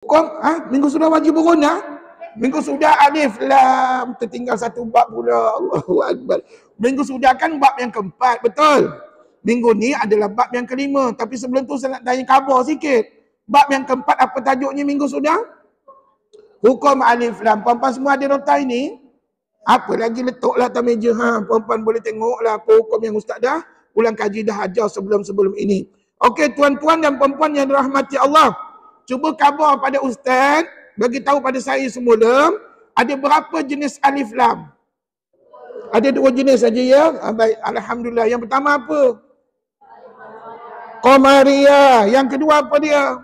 Hukum, minggu sudah wajib berguna. Minggu sudah alif lam, tertinggal satu bab pula. Allahu Akbar. Minggu sudah kan bab yang keempat, betul? Minggu ni adalah bab yang kelima. Tapi sebelum tu saya nak tanya khabar sikit. Bab yang keempat apa tajuknya minggu sudah? Hukum alif lam. Puan-puan semua ada nota ini? Apa lagi letaklah atas meja. Puan-puan boleh tengoklah apa hukum yang ustaz dah ulang kaji dah ajar sebelum ini. Okey, tuan-tuan dan puan-puan yang dirahmati Allah. Cuba khabar pada ustaz, bagi tahu pada saya semula, ada berapa jenis alif lam? Ada 2 jenis saja ya. Baik, alhamdulillah. Yang pertama apa? Qamariyah. Yang kedua apa dia?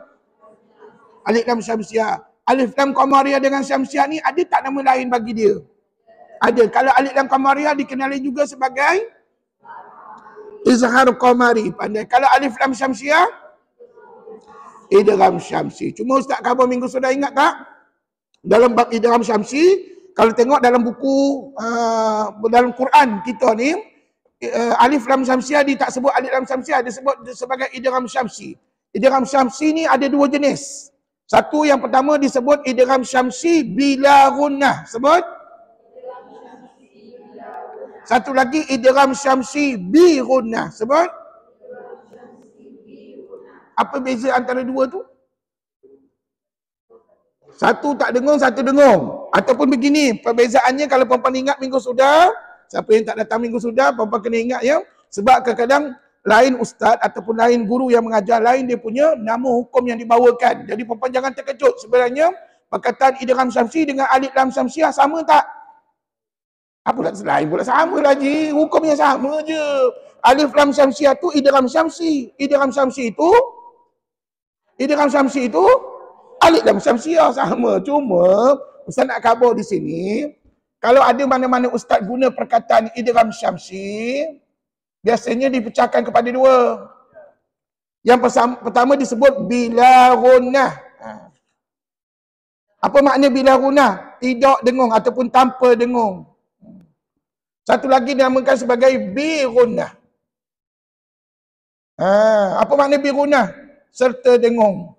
Alif lam syamsiah. Alif lam qamariyah dengan syamsiah ni ada tak nama lain bagi dia? Ada. Kalau alif lam qamariyah dikenali juga sebagai izhar qamari. Pandai. Kalau alif lam syamsiah, idgham syamsi. Cuma ustaz khabar minggu sudah ingat tak? Dalam bab idgham syamsi, kalau tengok dalam buku dalam Quran kita ni, alif lam syamsiah dia tak sebut alif lam syamsiah, dia sebut sebagai idgham syamsi. Idgham syamsi ni ada 2 jenis. Satu, yang pertama disebut idgham syamsi bila gunnah. Sebut? Satu lagi idgham syamsi bi gunnah. Sebut? Apa beza antara 2 tu? Satu tak dengung, satu dengung. Ataupun begini, perbezaannya kalau puan-puan ingat minggu sudah, siapa yang tak datang minggu sudah, puan-puan kena ingat ya. Sebab kadang-kadang lain ustaz ataupun lain guru yang mengajar, lain dia punya nama hukum yang dibawakan. Jadi puan-puan jangan terkejut. Sebenarnya perkataan idgham syamsi dengan alif lam syamsiah sama tak? Apa pula lain pula sama lah ji. Hukumnya sama je. Alif lam syamsiah tu idgham syamsi. Idgham syamsi itu alif lam syamsiah sama. Cuma ustaz nak khabar di sini, kalau ada mana-mana ustaz guna perkataan idgham syamsi, biasanya dipecahkan kepada 2. Yang pertama disebut bila gunnah. Apa makna bila gunnah? Tidak dengung ataupun tanpa dengung. Satu lagi dinamakan sebagai bi gunnah. Apa makna bi gunnah? Serta dengung.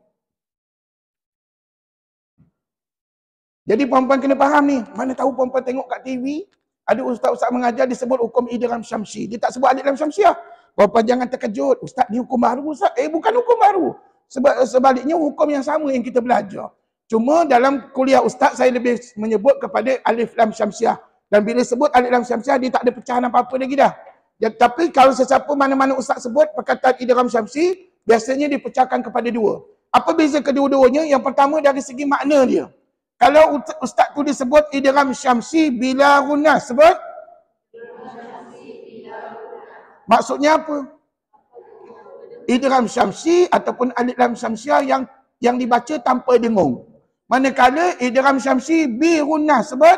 Jadi puan-puan kena faham ni. Mana tahu puan-puan tengok kat TV, ada ustaz-ustaz mengajar disebut hukum idgham syamsi. Dia tak sebut alif lam syamsiah. Puan-puan jangan terkejut. Ustaz ni hukum baru ustaz. Bukan hukum baru. Sebaliknya hukum yang sama yang kita belajar. Cuma dalam kuliah ustaz saya lebih menyebut kepada alif lam syamsiah. Dan bila sebut alif lam syamsiah dia tak ada pecahan apa-apa lagi dah. Tapi kalau sesiapa mana-mana ustaz sebut perkataan idgham syamsi, biasanya dipecahkan kepada 2. Apa beza kedua-duanya? Yang pertama dari segi makna dia. Kalau ustaz tu disebut idgham syamsi bila gunnah, sebut? Maksudnya apa? Idgham syamsi ataupun alif lam syamsiah yang dibaca tanpa dengung. Manakala idgham syamsi bi gunnah, sebut?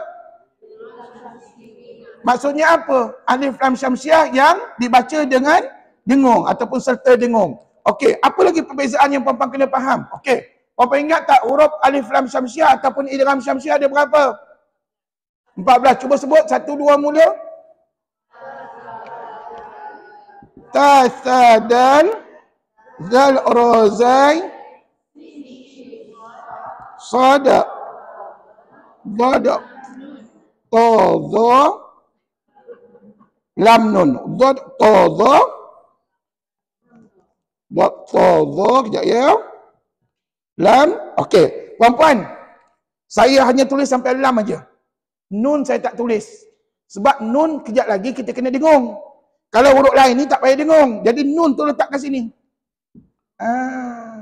Maksudnya apa? Alif lam syamsiah yang dibaca dengan dengung ataupun serta dengung. Okey, apa lagi perbezaan yang puan-puan kena faham? Okey, puan-puan ingat tak huruf alif lam syamsiah ataupun idgham syamsiah ada berapa? 14. Cuba sebut 1, 2 mula. Ta, sa, dal, zal, ra, zai, sada, dada, ta, za, lam, nun. Dad, ta, za, dad, ta, za, kejap ya. Lam, okey. Puan-puan, saya hanya tulis sampai lam aja. Nun saya tak tulis. Sebab nun kejap lagi kita kena dengung. Kalau huruf lain ni tak payah dengung. Jadi nun tu letak kat sini.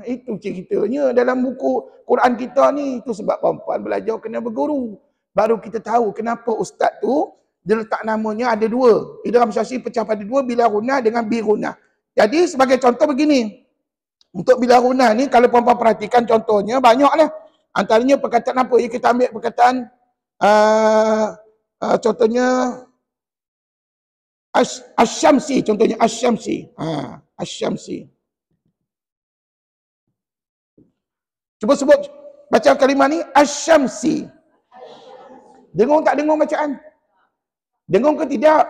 Itu ceritanya dalam buku Quran kita ni. Itu sebab puan-puan belajar kena berguru. Baru kita tahu kenapa ustaz tu dia letak namanya ada 2. Idgham syamsi pecah pada 2, bila gunnah dengan bi gunnah. Jadi sebagai contoh begini. Untuk bila gunnah ni kalau puan-puan perhatikan contohnya banyaklah. Antaranya perkataan apa? Ya, kita ambil perkataan contohnya asy-syamsi, contohnya asy-syamsi. Asy-syamsi. Cuba sebut baca kalimah ni asy-syamsi. Dengung tak dengung bacaan? Dengung ke tidak?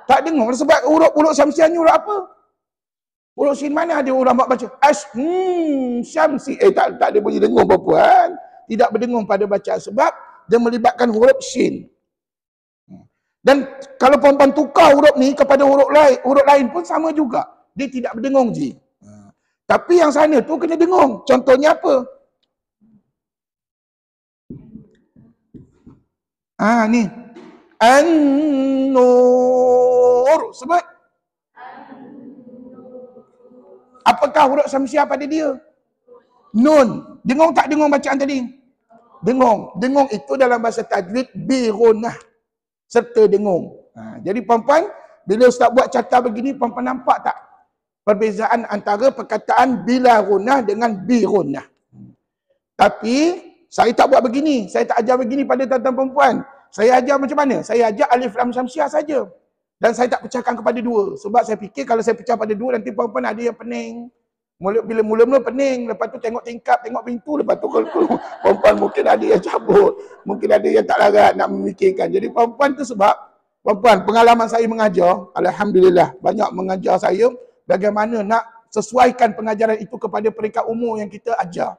Tak dengung sebab huruf syamsiah ni huruf apa? Huruf shin mana ada orang baca syamsi. Tak ada bunyi dengung puan. Tidak berdengung pada bacaan sebab dia melibatkan huruf shin. Dan kalau perempuan tukar huruf ni kepada huruf lain pun sama juga. Dia tidak berdengung ji. Tapi yang sana tu kena dengung. Contohnya apa? Ni. An-nur. Sebut. Apakah huruf syamsiah pada dia? Nun. Dengung tak dengung bacaan tadi? Dengung. Dengung itu dalam bahasa tajwid birunah. Serta dengung. Jadi perempuan, bila ustaz buat carta begini, perempuan nampak tak perbezaan antara perkataan bila runah dengan birunah. Tapi saya tak buat begini, saya tak ajar begini pada tuan-tuan perempuan. Saya ajar macam mana? Saya ajar alif lam syamsiah saja. Dan saya tak pecahkan kepada dua. Sebab saya fikir kalau saya pecah pada dua, nanti perempuan ada yang pening. Bila mula-mula pening, lepas tu tengok tingkap, tengok pintu, lepas tu perempuan mungkin ada yang cabut, mungkin ada yang tak larat nak memikirkan. Jadi perempuan tu sebab, perempuan, pengalaman saya mengajar, alhamdulillah, banyak mengajar saya, bagaimana nak sesuaikan pengajaran itu kepada peringkat umur yang kita ajar.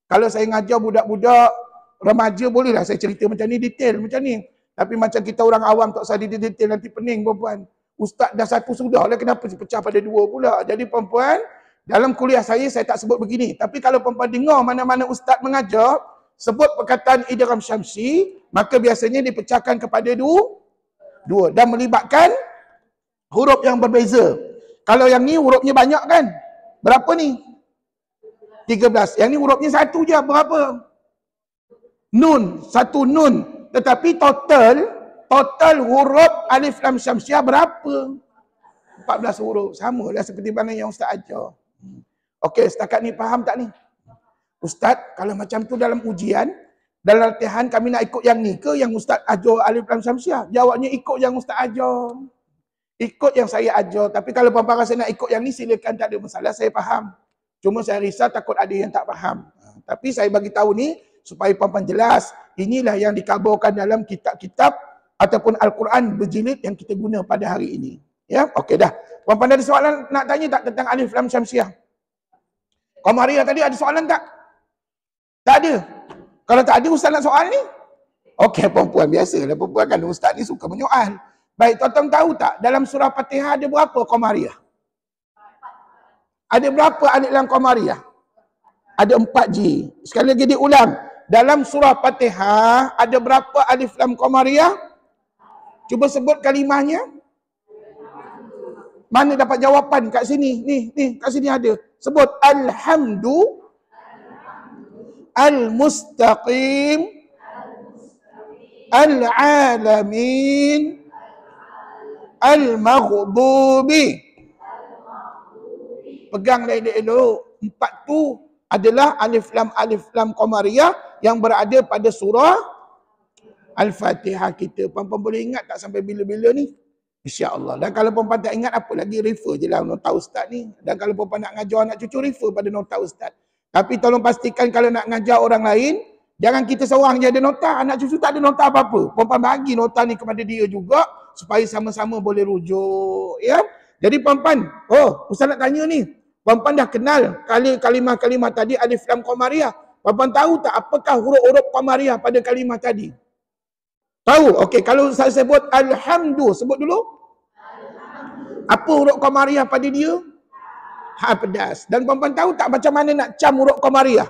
Kalau saya mengajar budak-budak remaja, bolehlah saya cerita macam ni, detail macam ni. Tapi macam kita orang awam tak usah detail, nanti pening perempuan. Ustaz dah satu sudah lah, kenapa pecah pada dua pula? Jadi perempuan, dalam kuliah saya tak sebut begini. Tapi kalau perempuan dengar mana-mana ustaz mengajar, sebut perkataan idgham syamsi, maka biasanya dipecahkan kepada dua. Dan melibatkan huruf yang berbeza. Kalau yang ni hurufnya banyak kan? Berapa ni? 13. Yang ni hurufnya satu je, berapa? Nun. Satu nun. Tetapi total huruf alif lam syamsiah berapa? 14 huruf. Sama lah seperti mana yang ustaz ajar. Okey, setakat ni faham tak ni? Ustaz, kalau macam tu dalam ujian, dalam latihan kami nak ikut yang ni ke yang ustaz ajar alif lam syamsiah? Jawabnya ikut yang ustaz ajar. Ikut yang saya ajar. Tapi kalau perempuan rasa nak ikut yang ni, silakan, tak ada masalah, saya faham. Cuma saya risau takut ada yang tak faham. Tapi saya bagi tahu ni supaya perempuan jelas. Inilah yang dikabarkan dalam kitab-kitab ataupun Al-Quran berjilid yang kita guna pada hari ini. Ya, okey dah. Perempuan ada soalan nak tanya tak tentang alif lam syamsiah? Qamariyah tadi ada soalan tak? Tak ada. Kalau tak ada, ustaz nak soal ni? Okey, perempuan biasalah, perempuan kan ustaz ni suka menyoal. Baik, tuan-tuan tahu tak dalam surah Fatihah ada berapa Qamariyah? Ada berapa alif lam Qamariyah? Ada 4 ji. Sekali lagi diulang. Dalam surah Fatihah ada berapa alif lam Qamariyah? Cuba sebut kalimahnya. Mana dapat jawapan kat sini? Ni, kat sini ada. Sebut alhamdu al-mustaqim al-alamin al-maghdubi. Pegang elok-elok. 4 tu adalah alif lam Qamariyah yang berada pada surah Al-Fatihah kita. Perempuan boleh ingat tak sampai bila-bila ni? InsyaAllah. Dan kalau perempuan tak ingat, apa lagi, refer je lah nota ustaz ni. Dan kalau perempuan nak ngajar anak cucu, refer pada nota ustaz. Tapi tolong pastikan kalau nak ngajar orang lain, jangan kita seorang je ada nota, anak cucu tak ada nota apa-apa. Perempuan bagi nota ni kepada dia juga, supaya sama-sama boleh rujuk. Ya. Jadi perempuan, ustaz nak tanya ni, perempuan dah kenal kalimah-kalimah tadi alif lam Qamariyah. Perempuan tahu tak apakah huruf-huruf Qamariyah pada kalimah tadi? Tahu? Okey, kalau saya sebut alhamdu, sebut dulu. Apa huruf Qamariyah pada dia? Ha, pedas. Dan perempuan tahu tak macam mana nak cam huruf Qamariyah?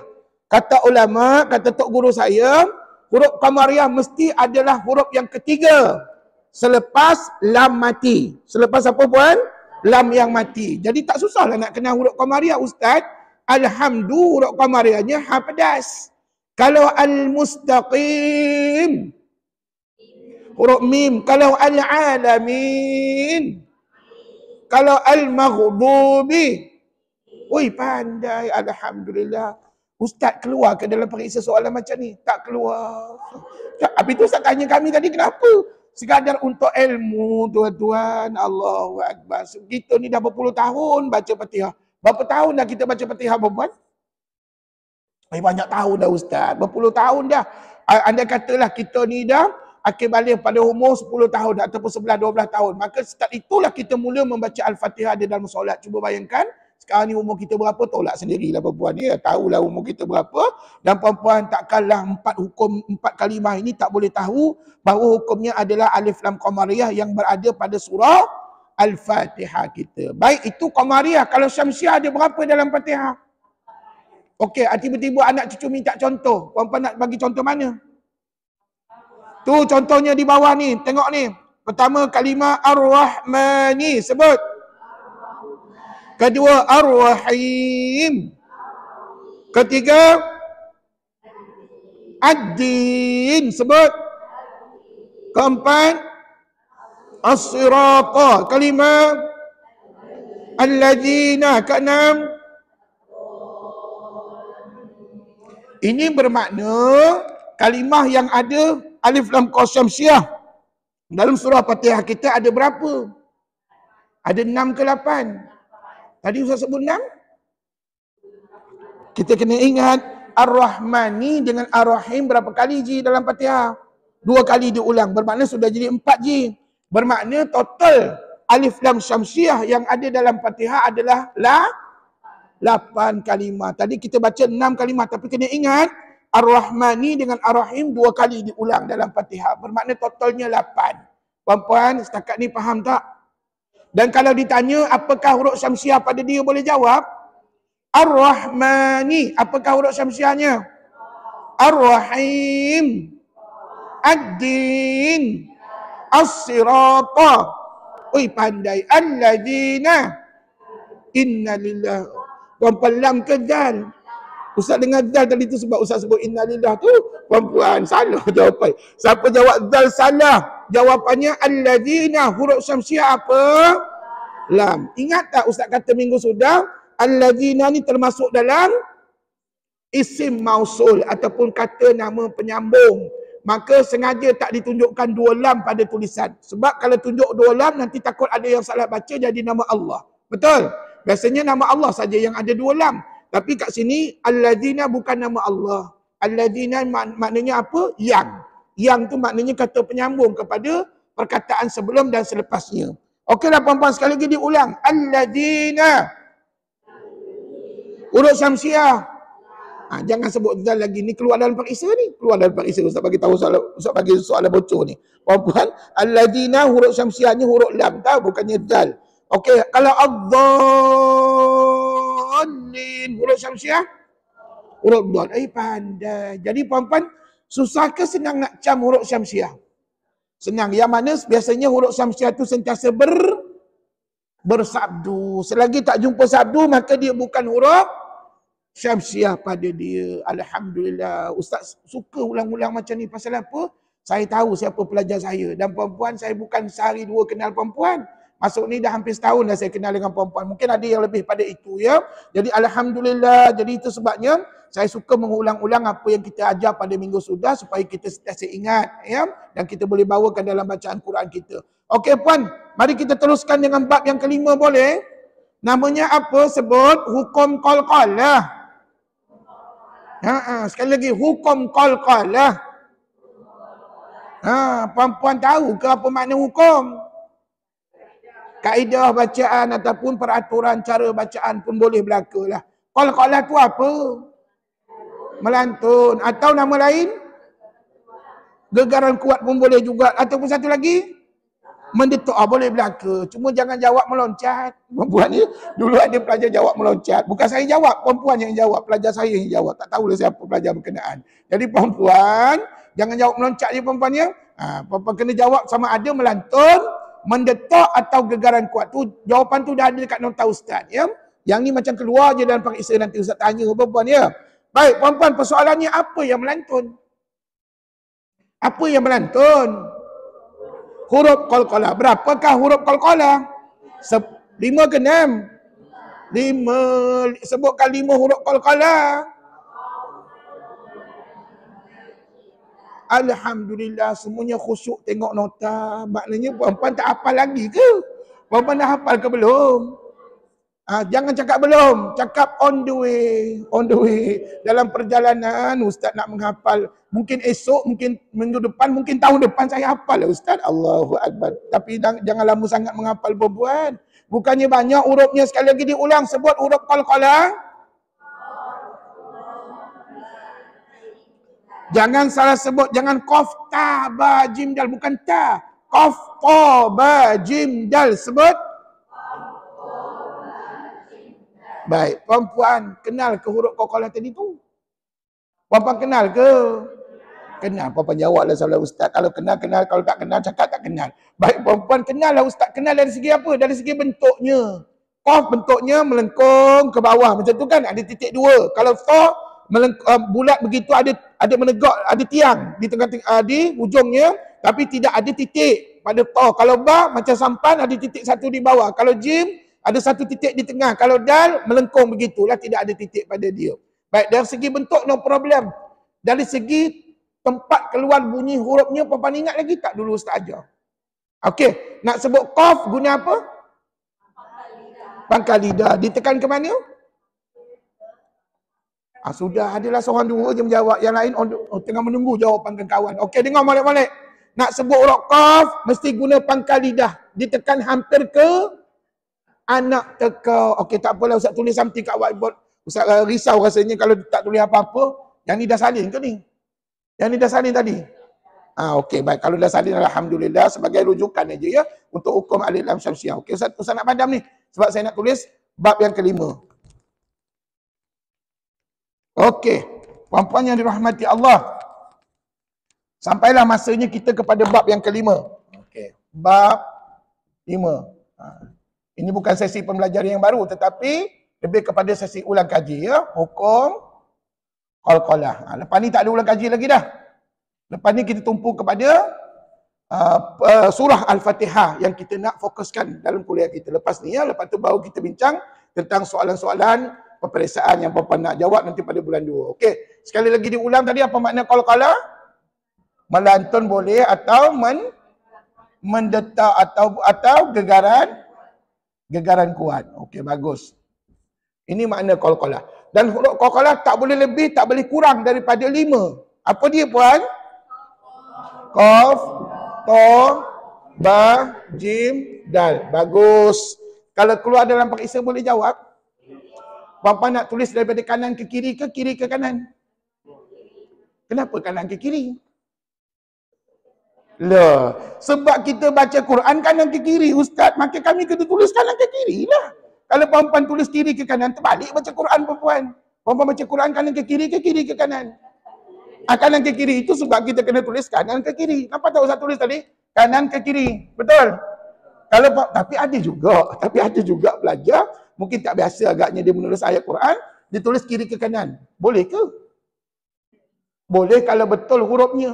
Kata ulama, kata tok guru saya, huruf Qamariyah mesti adalah huruf yang ketiga selepas lam mati. Selepas apa puan? Lam yang mati. Jadi tak susahlah nak kenal huruf Qamariyah, ustaz. Alhamdu huruf Qamariyahnya ha pedas. Kalau al-mustaqim huruf mim. Kalau al-alamin, kalau al-maghdubi. Oi, pandai, alhamdulillah. Ustaz keluar ke dalam periksa soalan macam ni? Tak keluar. Habis tu ustaz tanya kami tadi kenapa? Sekadar untuk ilmu, tuan-tuan. Allahu Akbar. Kita ni dah berpuluh tahun baca Fatihah. Berapa tahun dah kita baca Fatihah, perempuan? Banyak tahun dah ustaz. Berpuluh tahun dah. Anda katalah kita ni dah akhir balik pada umur 10 tahun ataupun 11-12 tahun. Maka start itulah kita mula membaca Al-Fatihah di dalam solat. Cuba bayangkan, Sekarang ni umur kita berapa, tolak sendirilah perempuan ni. Tahulah umur kita berapa. Dan perempuan takkanlah 4 kalimah ini tak boleh tahu bahawa hukumnya adalah alif lam qamariyah yang berada pada surah Al-Fatihah kita. Baik, itu qamariyah. Kalau syamsiah ada berapa dalam Fatihah? Okey, tiba-tiba anak cucu minta contoh. Perempuan nak bagi contoh mana? Tu contohnya di bawah ni. Tengok ni. Pertama kalimah Ar-Rahmani. Sebut. Kedua Ar-Rahim. Ketiga Ad-Din. Sebut. Keempat As-Sirata. Kalimah Al-Ladzina. Keenam ini bermakna kalimah yang ada alif lam qasyamsiah dalam surah Fatihah kita ada berapa? Ada 6 ke 8? Tadi Ustaz sebut 6? Kita kena ingat Ar-Rahmani dengan Ar-Rahim berapa kali ji dalam Fatihah? 2 kali diulang. Bermakna sudah jadi 4 ji. Bermakna total alif lam syamsiah yang ada dalam Fatihah adalah 8 kalimah. Tadi kita baca 6 kalimah. Tapi kena ingat Ar-Rahmani dengan Ar-Rahim 2 kali diulang dalam Fatihah. Bermakna totalnya 8. Puan-puan, setakat ni faham tak? Dan kalau ditanya apakah huruf syamsiah pada dia, boleh jawab Ar-Rahmani. Apakah huruf syamsiahnya? Ar-Rahim, Ad-Din, As-Sirata. Oi, pandai. Al-Ladzina. Inna lillah. Puan-puan, lam ke dal? Ustaz dengar dal tadi tu sebab Ustaz sebut inna lillah tu. Puan-puan, salah jawapan. Siapa jawab dal salah. Jawapannya Al-Ladzina. Huruf syamsiah apa? Lam. Ingat tak Ustaz kata minggu sudah? Al-Ladzina ni termasuk dalam isim mausul ataupun kata nama penyambung. Maka sengaja tak ditunjukkan 2 lam pada tulisan. Sebab kalau tunjuk 2 lam nanti takut ada yang salah baca jadi nama Allah. Betul? Biasanya nama Allah saja yang ada 2 lam. Tapi kat sini Al-Ladzina bukan nama Allah. Al-Ladzina maknanya apa? Yang. Yang tu maknanya kata penyambung kepada perkataan sebelum dan selepasnya. Okeylah puan-puan, sekali lagi diulang. Al-Ladzina. Huruf syamsiah. Jangan sebut zal lagi. Ni keluar dalam periksa ni. Keluar dalam periksa. Ustaz bagi tahu Ustaz bagi soalan bocor ni. Puan-puan, Al-Ladzina huruf syamsiahnya huruf lam. Tahu bukannya zal. Okey, kalau ad-dallin huruf syamsiah huruf dal. Pandai. Jadi puan-puan, susah ke senang nak cam huruf syamsiah? Senang. Yang mana biasanya huruf syamsiah tu sentiasa bersabdu. Selagi tak jumpa sabdu, maka dia bukan huruf syamsiah pada dia. Alhamdulillah. Ustaz suka ulang-ulang macam ni. Pasal apa? Saya tahu siapa pelajar saya. Dan perempuan, saya bukan sehari 2 kenal perempuan. Masuk ni dah hampir setahun dah saya kenal dengan perempuan. Mungkin ada yang lebih pada itu, ya. Jadi Alhamdulillah. Jadi itu sebabnya saya suka mengulang-ulang apa yang kita ajar pada minggu sudah supaya kita sentiasa ingat, ya. Dan kita boleh bawakan dalam bacaan Quran kita. Okey puan, mari kita teruskan dengan bab yang kelima, boleh? Namanya apa? Sebut hukum qalqalah. Sekali lagi, hukum qalqalah. Puan-puan tahu ke apa makna hukum? Kaedah bacaan ataupun peraturan cara bacaan pun boleh berlaku lah. Qalqalah tu apa? Melantun. Atau nama lain? Gegaran kuat pun boleh juga. Ataupun satu lagi? Mendetuk. Boleh berlaku. Cuma jangan jawab meloncat. Perempuan ni dulu ada pelajar jawab meloncat. Bukan saya jawab, perempuan yang jawab. Pelajar saya yang jawab. Tak tahulah siapa pelajar berkenaan. Jadi perempuan, jangan jawab meloncat je perempuan ya. Perempuan kena jawab sama ada melantun, mendetuk atau gegaran kuat. Tu jawapan tu dah ada dekat nota ustaz ya. Yang ni macam keluar je dalam periksa nanti ustaz tanya perempuan ya. Baik puan-puan, persoalannya apa yang melantun? Apa yang melantun? Huruf qalqalah. Berapakah huruf qalqalah? 5 ke 6? 5. Sebutkan 5 huruf qalqalah. Alhamdulillah, semuanya khusyuk tengok nota. Maknanya puan-puan tak hafal lagi ke? Puan-puan dah hafal ke belum? Jangan cakap belum. Cakap on the way. On the way. Dalam perjalanan, Ustaz nak menghafal. Mungkin esok, mungkin minggu depan, mungkin tahun depan saya hafal lah Ustaz. Allahu Akbar. Tapi jangan lama sangat menghafal perempuan. Bukannya banyak hurufnya, sekali lagi diulang. Sebut huruf qalqalah. Jangan salah sebut. Jangan qaf, ta, ba, jim, dal. Bukan ta. Qaf, ta, ba, jim, dal. Sebut. Baik. Perempuan kenal ke huruf qalqalah tadi tu? Perempuan kenal ke? Kenal. Perempuan jawablah soalan ustaz. Kalau kenal, kenal. Kalau tak kenal, cakap tak kenal. Baik, perempuan kenal lah ustaz. Kenal dari segi apa? Dari segi bentuknya. Qaf bentuknya melengkung ke bawah. Macam tu kan? Ada titik dua. Kalau ta bulat begitu, ada menegak, ada tiang di tengah-tengah di ujungnya, tapi tidak ada titik pada ta. Kalau ba macam sampan, ada titik satu di bawah. Kalau jim ada satu titik di tengah. Kalau dal melengkung begitulah, tidak ada titik pada dia. Baik, dari segi bentuk no problem. Dari segi tempat keluar bunyi hurufnya, perempuan ingat lagi tak dulu ustaz ajar? Okey, nak sebut qaf guna apa? Pangkal lidah. Ditekan ke mana? Sudah, adalah seorang dua je menjawab. Yang lain tengah menunggu jawapan kawan. Okey, dengar molek-molek. Nak sebut huruf qaf, mesti guna pangkal lidah. Ditekan hampir ke anak teka. Okey, tak apalah ustaz tulis something kat whiteboard. Ustaz risau rasanya kalau tak tulis apa-apa. Yang ni dah salin ke ni? Yang ni dah salin tadi? Okey, baik. Kalau dah salin, alhamdulillah, sebagai rujukan aja ya untuk hukum alif lam syamsiah. Okey, Ustaz nak padam ni sebab saya nak tulis bab yang kelima. Okey, puan-puan yang dirahmati Allah. Sampailah masanya kita kepada bab yang kelima. Okey, bab 5. Ini bukan sesi pembelajaran yang baru, tetapi lebih kepada sesi ulang kaji ya, hukum qalqalah. Lepas ni tak ada ulang kaji lagi dah. Lepas ni kita tumpu kepada surah Al-Fatihah yang kita nak fokuskan dalam kuliah kita lepas ni ya. Lepas tu baru kita bincang tentang soalan-soalan peperiksaan yang puan-puan nak jawab nanti pada bulan 2. Okey, sekali lagi diulang tadi apa makna qalqalah? Melantun boleh atau mendetak atau gegaran kuat. Okey, bagus. Ini makna qalqalah. Dan huruf qalqalah tak boleh lebih, tak boleh kurang daripada 5. Apa dia puan? Qaf, ta, ba, jim, dal. Bagus. Kalau keluar dalam periksa boleh jawab? Puan-puan nak tulis daripada kanan ke kiri ke kanan? Kenapa kanan ke kiri? Lah, sebab kita baca Quran kanan ke kiri ustaz, maka kami kena tulis kanan ke kiri lah. Kalau puan-puan tulis kiri ke kanan, terbalik baca Quran puan-puan. Puan-puan baca Quran kanan ke kiri ke kanan? Kanan ke kiri itu sebab kita kena tulis kanan ke kiri. Nampak tak ustaz tulis tadi? Kanan ke kiri. Betul? Tapi ada juga pelajar mungkin tak biasa agaknya dia menulis ayat Quran, dia tulis kiri ke kanan. Boleh ke? Boleh kalau betul hurufnya.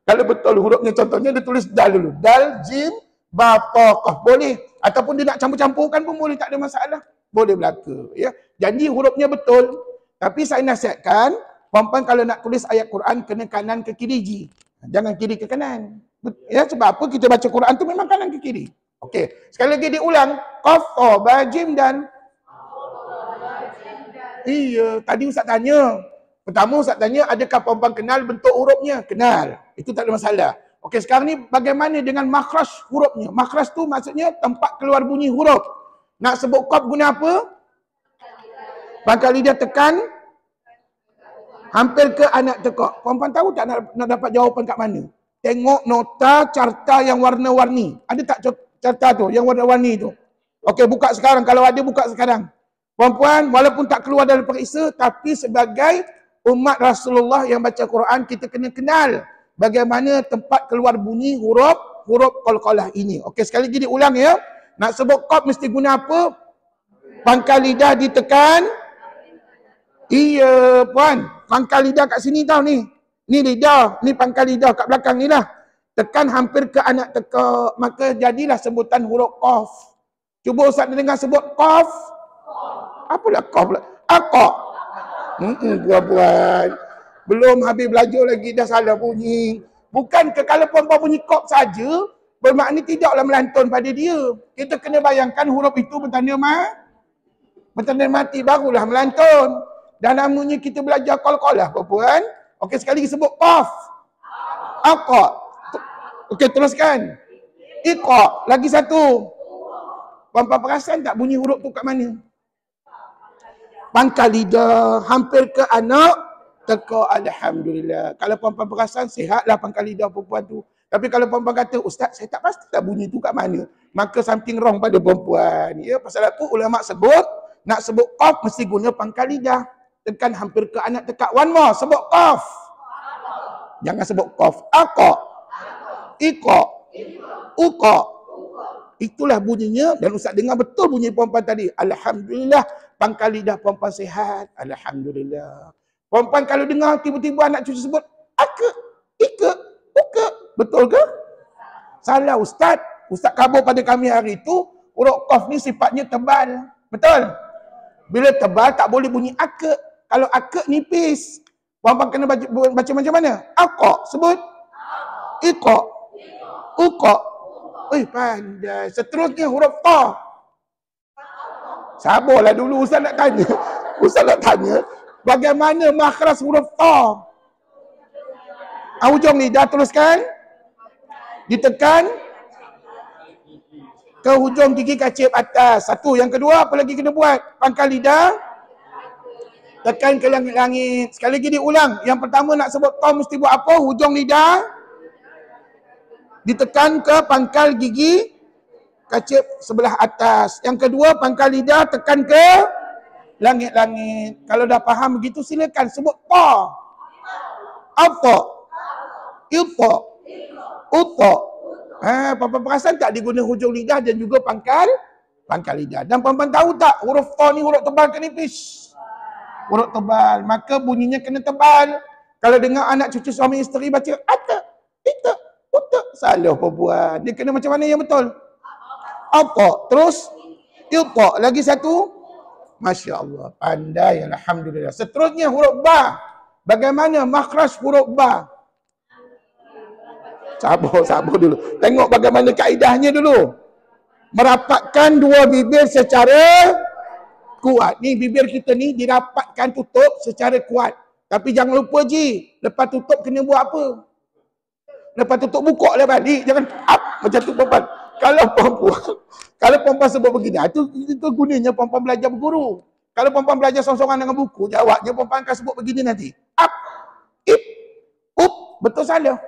Kalau betul hurufnya, contohnya dia tulis dal dulu. Dal, jim, ba, ta, qaf. Boleh. Ataupun dia nak campur-campurkan pun boleh, tak ada masalah. Boleh berlaku. Ya. Jadi hurufnya betul. Tapi saya nasihatkan, puan-puan kalau nak tulis ayat Quran, kena kanan ke kiri ji. Jangan kiri ke kanan. Ya, sebab apa kita baca Quran tu memang kanan ke kiri. Okey. Sekali lagi diulang. Qaf, ta, ba, jim, dan. Iya, tadi Ustaz tanya. Pertama Ustaz tanya, adakah puan-puan kenal bentuk hurufnya? Kenal. Itu tak ada masalah. Okey, sekarang ni bagaimana dengan makhraj hurufnya? Makhraj tu maksudnya tempat keluar bunyi huruf. Nak sebut qaf guna apa? Pangkal lidah tekan hampir ke anak tekak. Puan-puan tahu tak nak dapat jawapan kat mana? Tengok nota carta yang warna-warni. Ada tak carta tu yang warna-warni tu? Okey, buka sekarang. Kalau ada, buka sekarang. Puan-puan, walaupun tak keluar dari periksa, tapi sebagai umat Rasulullah yang baca Quran, kita kena kenal bagaimana tempat keluar bunyi huruf qalqalah ini. Okey, sekali lagi diulang ya. Nak sebut qaf mesti guna apa? Pangkal lidah ditekan. Iya, puan. Pangkal lidah kat sini tau ni. Ni lidah, ni pangkal lidah kat belakang ni lah. Tekan hampir ke anak teka, maka jadilah sebutan huruf qaf. Cuba Ustaz dengar sebut qaf. Apalah qaf pula? Aqaq. Puan-puan. Belum habis belajar lagi dah salah bunyi. Bukan ke kalau puan-puan bunyi qaf saja, bermakna tidaklah melantun pada dia. Kita kena bayangkan huruf itu bertanda mati barulah melantun. Dan namanya kita belajar qalqalah puan-puan. Okey, sekali lagi sebut qaf. Aqaq. Okey, teruskan. Iqa. Lagi satu. Puan-puan perasan tak bunyi huruf tu kat mana? Pangkal lidah, hampir ke anak, teka alhamdulillah. Kalau puan-puan perasan, sihatlah pangkal lidah perempuan tu. Tapi kalau puan-puan kata, Ustaz, saya tak pasti tak bunyi tu kat mana. Maka something wrong pada perempuan. Ya, pasal itu ulama sebut, nak sebut qaf mesti guna pangkal lidah. Tekan hampir ke anak, tekan. One more, sebut qaf. Jangan sebut qaf. Aqa. Iqa. Uqa. Itulah bunyinya dan Ustaz dengar betul bunyi perempuan tadi. Alhamdulillah pangkal lidah perempuan sihat. Alhamdulillah. Perempuan kalau dengar tiba-tiba anak cucu sebut aka, ika, uka. Betul ke? Salah Ustaz. Ustaz khabar pada kami hari itu huruf qaf ni sifatnya tebal. Betul? Bila tebal tak boleh bunyi aka. Kalau aka nipis. Perempuan kena baca macam mana? Aqa. Sebut. Iqa. Uqa. Pandai. Seterusnya huruf ta. Sabarlah dulu Ustaz nak tanya. Ustaz nak tanya. Bagaimana makhraj huruf ta? Hujung lidah teruskan. Ditekan. Ke hujung gigi kacip atas. Satu. Yang kedua apa lagi kena buat? Pangkal lidah. Tekan ke langit-langit. Sekali lagi diulang. Yang pertama nak sebut ta mesti buat apa? Hujung lidah. Ditekan ke pangkal gigi kacip sebelah atas. Yang kedua pangkal lidah tekan ke langit-langit. Kalau dah faham begitu silakan sebut ta. Apa? Iqa. Uqa. Puan-puan perasan tak diguna hujung lidah dan juga pangkal lidah. Dan puan-puan tahu tak huruf ta ni huruf tebal ke nipis? Huruf tebal. Maka bunyinya kena tebal. Kalau dengar anak cucu suami isteri baca ata, ita, uta, salah perempuan. Dia kena macam mana yang betul? Apa? Terus iqa. Lagi satu. Masya Allah. Pandai. Alhamdulillah. Seterusnya huruf ba. Bagaimana makhraj huruf ba? Sabar dulu. Tengok bagaimana kaedahnya dulu. Merapatkan dua bibir secara kuat. Ni bibir kita ni dirapatkan tutup secara kuat. Tapi jangan lupa Ji. Lepas tutup kena buat apa? Lepas tutup buka lah balik. Jangan up macam tu perempuan. Kalau perempuan sebut begini, itu gunanya perempuan belajar berguru. Kalau perempuan belajar sorang-sorang dengan buku, jawabnya perempuan akan sebut begini nanti. Up, ip, up. Betul salah?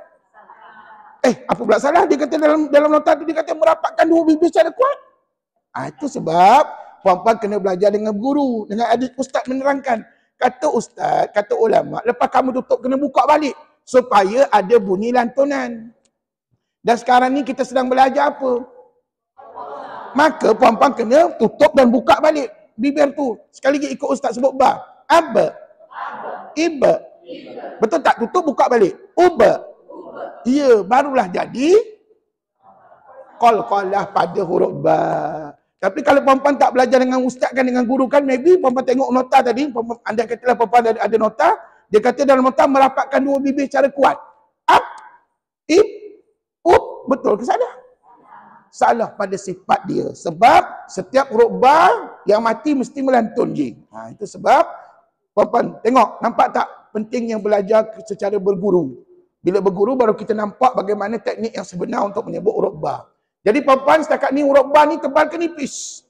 Apa pula salah? Dia kata dalam nota tu dia kata merapatkan dua bibir secara kuat. Itu sebab perempuan kena belajar dengan guru, dengan adik ustaz menerangkan. Kata ustaz, kata ulama, lepas kamu tutup kena buka balik. Supaya ada bunyi lantunan. Dan sekarang ni kita sedang belajar apa? Maka puan-puan kena tutup dan buka balik bibir tu. Sekali lagi ikut ustaz sebut ba. Aba. Iba. Betul tak? Tutup buka balik. Uba. Ya, barulah jadi qalqalah pada huruf ba. Tapi kalau perempuan tak belajar dengan ustaz kan, dengan guru kan, maybe perempuan tengok nota tadi, anda katalah perempuan ada nota. Dia kata dalam nota merapatkan dua bibir secara kuat. Up, ip, up. Betul ke salah? Salah pada sifat dia. Sebab setiap huruf ba yang mati mesti melantun je. Itu sebab perempuan tengok, nampak tak pentingnya belajar secara berguru. Bila berguru baru kita nampak bagaimana teknik yang sebenar untuk menyebut huruf ba. Jadi perempuan setakat ni huruf ba ni tebal ke nipis?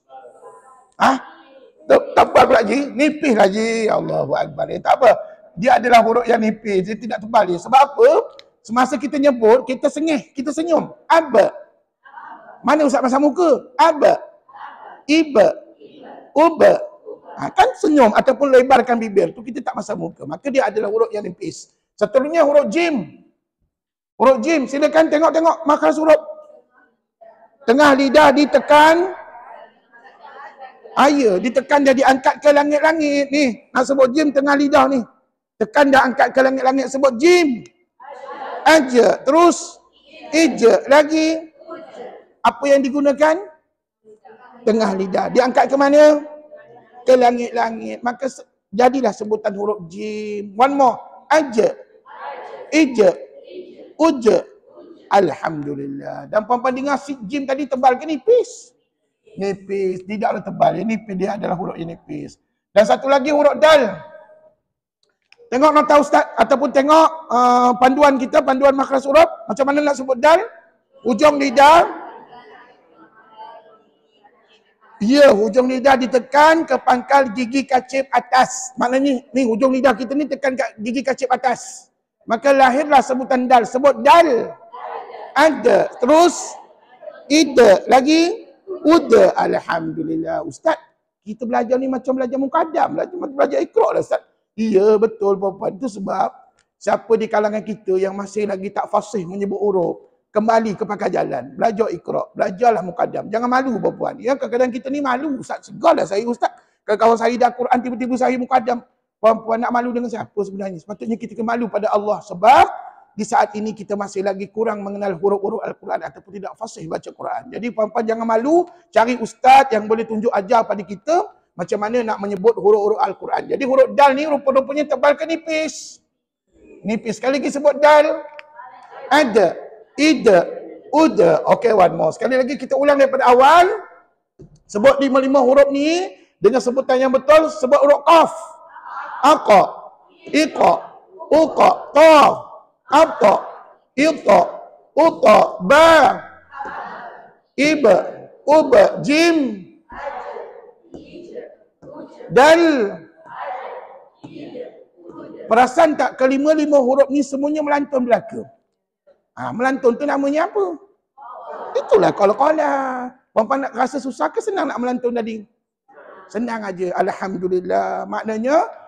Tebal pula je? Nipis lah je. Allahu Akbar. Tak apa. Dia adalah huruf yang nipis, dia tidak tebal dia. Sebab apa? Semasa kita nyebut, kita sengih, kita senyum. Aba. Mana ustaz pasang muka? Aba. Iba. Uba. Kan senyum ataupun lebarkan bibir. Tu kita tak pasang muka. Maka dia adalah huruf yang nipis. Seterusnya huruf jim. Huruf jim, silakan tengok-tengok makhraj huruf. Tengah lidah ditekan. Ditekan jadi angkat ke langit-langit ni. Nak sebut jim tengah lidah ni. Tekan dah angkat ke langit-langit sebut jim. Aja. Terus ija. Lagi. Apa yang digunakan? Tengah lidah. Diangkat ke mana? Ke langit-langit. Maka jadilah sebutan huruf jim. One more. Aja. Ija. Uja. Alhamdulillah. Dan perempuan dengar si jim tadi tebal ke nipis? Nipis. Tidaklah tebal. Nipis dia adalah huruf yang nipis. Dan satu lagi huruf dal. Tengok nota ustaz ataupun tengok panduan kita, panduan makhraj huruf. Macam mana nak sebut dal? Ujung lidah. Ya, hujung lidah ditekan ke pangkal gigi kacip atas. Maknanya ni hujung lidah kita ni tekan kat gigi kacip atas. Maka lahirlah sebutan dal. Sebut dal. Ada. Terus ida. Lagi uda. Alhamdulillah. Ustaz, kita belajar ni macam belajar mukadam. Belajar Iqra' lah Ustaz. Ya, betul puan-puan. Itu sebab siapa di kalangan kita yang masih lagi tak fasih menyebut huruf, kembali ke pangkal jalan. Belajar Iqra'. Belajarlah mukadam. Jangan malu puan-puan. Ya, kadang-kadang kita ni malu. Ustaz, segarlah saya Ustaz. Kalau kawan saya dah Quran, tiba-tiba saya mukadam. Puan-puan nak malu dengan siapa sebenarnya? Sepatutnya kita malu pada Allah. Sebab di saat ini kita masih lagi kurang mengenal huruf-huruf Al-Quran ataupun tidak fasih baca Quran. Jadi puan-puan jangan malu. Cari ustaz yang boleh tunjuk ajar pada kita macam mana nak menyebut huruf-huruf Al-Quran. Jadi huruf dal ni rupa-rupanya tebal ke nipis? Nipis. Sekali lagi sebut dal. Ada. Ida. Uda. Okay, one more. Sekali lagi kita ulang daripada awal. Sebut 5 huruf ni dengan sebutan yang betul. Sebut huruf qaf. Aqa. Iqa. Uqa. Qaf. Abqa. Iqa. Uqa. Ba. Iba. Uba. Jim. Dal. Perasan tak kelima-lima huruf ni semuanya melantun belaka. Melantun tu namanya apa? Itulah qalqalah. Puan-puan nak rasa susah ke senang nak melantun tadi? Senang aja. Alhamdulillah. Maknanya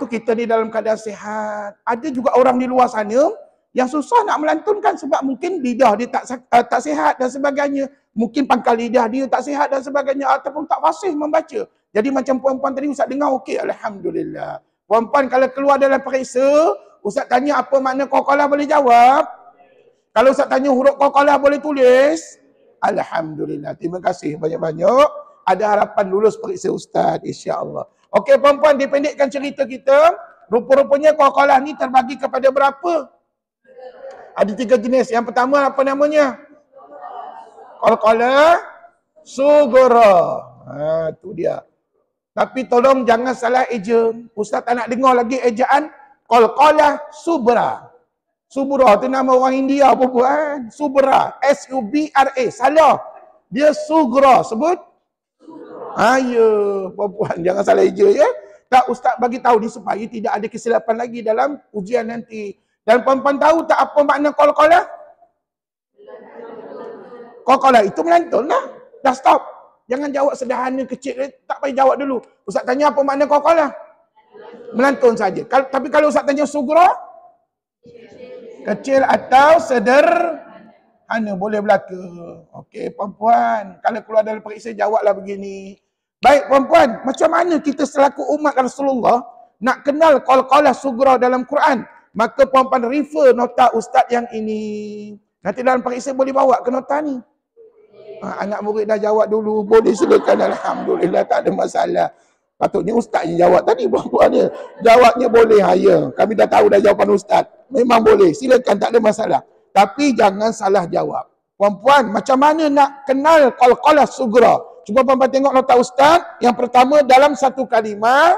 kita ni dalam keadaan sihat. Ada juga orang di luar sana yang susah nak melantunkan sebab mungkin lidah dia tak sihat dan sebagainya. Mungkin pangkal lidah dia tak sihat dan sebagainya ataupun tak fasih membaca. Jadi macam puan-puan tadi Ustaz dengar okey, alhamdulillah. Puan-puan kalau keluar dalam periksa, Ustaz tanya apa makna qalqalah boleh jawab. Kalau Ustaz tanya huruf qalqalah boleh tulis. Alhamdulillah. Terima kasih banyak-banyak. Ada harapan lulus periksa Ustaz insya-Allah. Okey puan-puan, dipendekkan cerita kita. Rupa-rupanya qalqalah ni terbagi kepada berapa? Ada 3 jenis. Yang pertama apa namanya? Qalqalah sughra. Tu dia. Tapi tolong jangan salah eja. Ustaz tak nak dengar lagi ejaan qalqalah subra. Subra tu nama orang India puan. Subra. S-U-B-R-A. Salah. Dia sughra. Sebut? Ya, puan-puan jangan salah eja ya. Tak, Ustaz bagi tahu ni supaya tidak ada kesilapan lagi dalam ujian nanti. Dan puan-puan tahu tak apa makna qalqalah? Qalqalah itu melantun lah. Dah stop. Jangan jawab sederhana kecil. Tak payah jawab dulu. Ustaz tanya apa makna qalqalah? Melantun saja. Tapi kalau Ustaz tanya sughra? Kecil atau sederhana. Boleh belaka. Okey puan-puan. Kalau keluar dalam periksa jawablah begini. Baik puan-puan. Macam mana kita selaku umat Rasulullah nak kenal qalqalah sughra dalam Quran? Maka puan-puan refer nota ustaz yang ini. Nanti dalam periksa boleh bawa ke nota ni. Anak murid dah jawab dulu. Boleh silakan. Alhamdulillah tak ada masalah. Patutnya ustaz yang jawab tadi puan-puan dia. Jawabnya boleh. Ya. Kami dah tahu dah jawapan ustaz. Memang boleh. Silakan tak ada masalah. Tapi jangan salah jawab. Puan-puan macam mana nak kenal qalqalah sughra? Cuba puan-puan tengok nota ustaz. Yang pertama dalam satu kalimah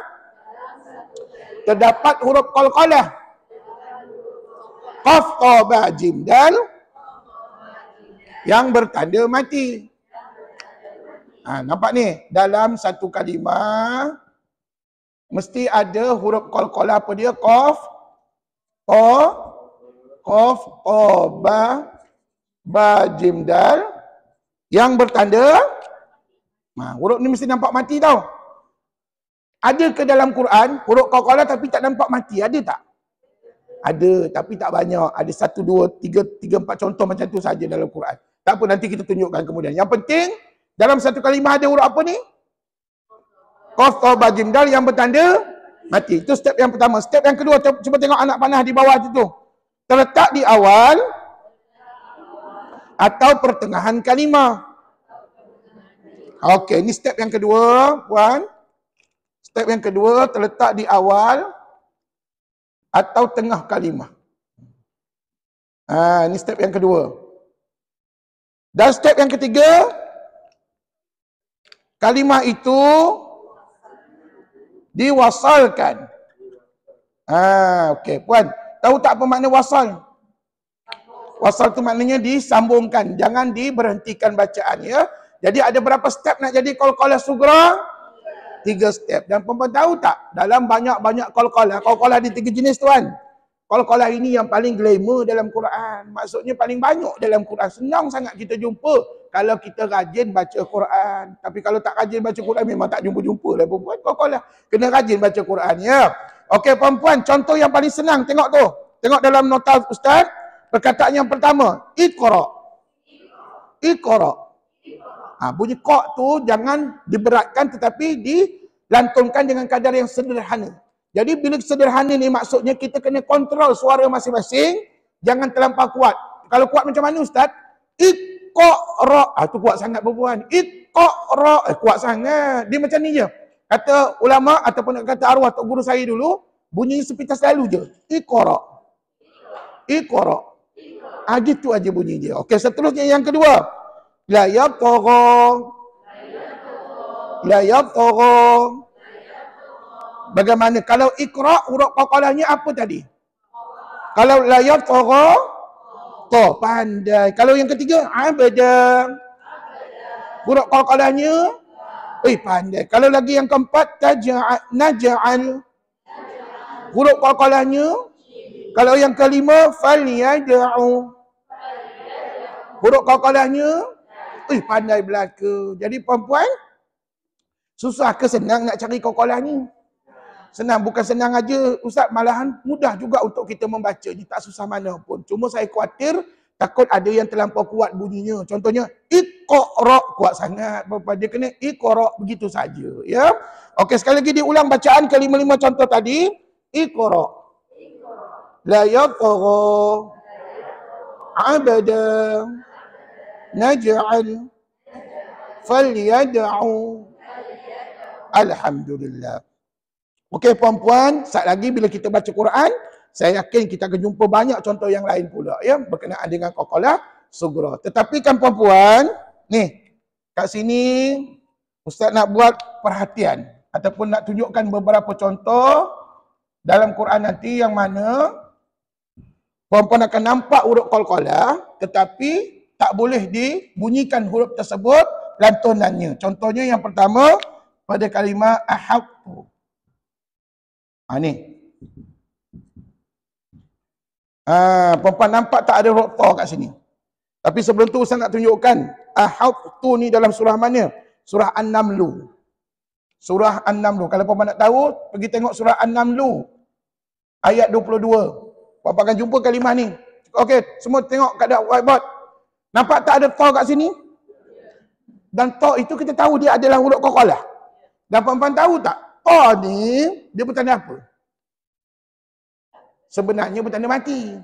terdapat huruf qalqalah. Qaf, ta, ba, jim, dal yang bertanda mati. Nampak ni? Dalam satu kalimah mesti ada huruf qalqalah apa dia? Qaf, ta, qaf, ta, ba, jim, dal yang bertanda huruf ni mesti nampak mati tau. Ada ke dalam Quran huruf qalqalah tapi tak nampak mati? Ada tak? Ada, tapi tak banyak. Ada 1, 2, 3, 4 contoh macam tu saja dalam Quran. Tak apa, nanti kita tunjukkan kemudian. Yang penting, dalam satu kalimah ada huruf apa ni? Qaf, ta, ba, jim, dal yang bertanda mati. Itu step yang pertama. Step yang kedua, cuba tengok anak panah di bawah tu. Terletak di awal atau pertengahan kalimah. Okey, ini step yang kedua, puan. Step yang kedua, terletak di awal atau tengah kalimah. Ini step yang kedua. Dan step yang ketiga, kalimah itu diwasalkan. Okey, puan, tahu tak apa makna wasal? Wasal tu maknanya disambungkan, jangan diberhentikan bacaan ya. Jadi ada berapa step nak jadi qalqalah sugra? 3 step. Dan perempuan tahu tak? Dalam banyak-banyak qalqalah ada 3 jenis tuan. Qalqalah ini yang paling glamour dalam Quran. Maksudnya paling banyak dalam Quran. Senang sangat kita jumpa kalau kita rajin baca Quran. Tapi kalau tak rajin baca Quran memang tak jumpa-jumpa lah perempuan. Qalqalah kena rajin baca Quran ya. Okey perempuan, contoh yang paling senang tengok tu. Tengok dalam nota ustaz. Perkataan yang pertama, Iqra. Iqra. Bunyi qa tu jangan diberatkan tetapi dilantunkan dengan kadar yang sederhana. Jadi bila sederhana ni maksudnya kita kena kontrol suara masing-masing, jangan terlampau kuat. Kalau kuat macam mana ustaz? Iqra. Tu kuat sangat perempuan. Iqra. Kuat sangat. Dia macam ni je. Kata ulama ataupun kata arwah tok guru saya dulu, bunyi sepintas lalu je. Iqra. Iqra. Gitu aja bunyi dia. Okey, seterusnya yang kedua. La yatgha. La yatgha. Bagaimana? Kalau Iqra, huruf qalqalahnya apa tadi? Kalau la yatgha, ta, pandai. Kalau yang ketiga, abada. Huruf qalqalahnya, pandai. Kalau lagi yang keempat, naj'al. Huruf qalqalahnya, kalau yang kelima, falyad'u. Huruf qalqalahnya, pandai belaka. Jadi perempuan, susah ke senang nak cari qalqalah ni? Senang, bukan senang aja ustaz, malahan mudah juga untuk kita membaca ni, tak susah mana pun. Cuma saya khawatir takut ada yang terlampau kuat bunyinya. Contohnya Iqra, kuat sangat bapak, dia kena Iqra begitu saja ya. Okey, sekali lagi diulang bacaan kelima-lima contoh tadi. Iqra. La yatgha. Abada. Naj'al. Falyad'u. Alhamdulillah. Okey perempuan, saat lagi bila kita baca Quran, saya yakin kita akan jumpa banyak contoh yang lain pula ya berkenaan dengan qalqalah sugra. Tetapi kan perempuan, ni kat sini ustaz nak buat perhatian ataupun nak tunjukkan beberapa contoh dalam Quran nanti yang mana perempuan akan nampak huruf qalqalah tetapi tak boleh dibunyikan huruf tersebut lantunannya. Contohnya yang pertama pada kalimah ahabbu. Ni. Perempuan nampak tak ada huruf ta kat sini. Tapi sebelum tu saya nak tunjukkan ahabtu ni dalam surah mana? Surah An-Naml. Surah An-Naml. Kalau perempuan nak tahu, pergi tengok surah An-Naml. Ayat 22. Perempuan akan jumpa kalimah ni. Okey, semua tengok kat whiteboard. Nampak tak ada ta kat sini? Dan ta itu kita tahu dia adalah huruf qalqalah. Dan perempuan tahu tak? Ta ni, dia bertanda apa? Sebenarnya bertanda mati.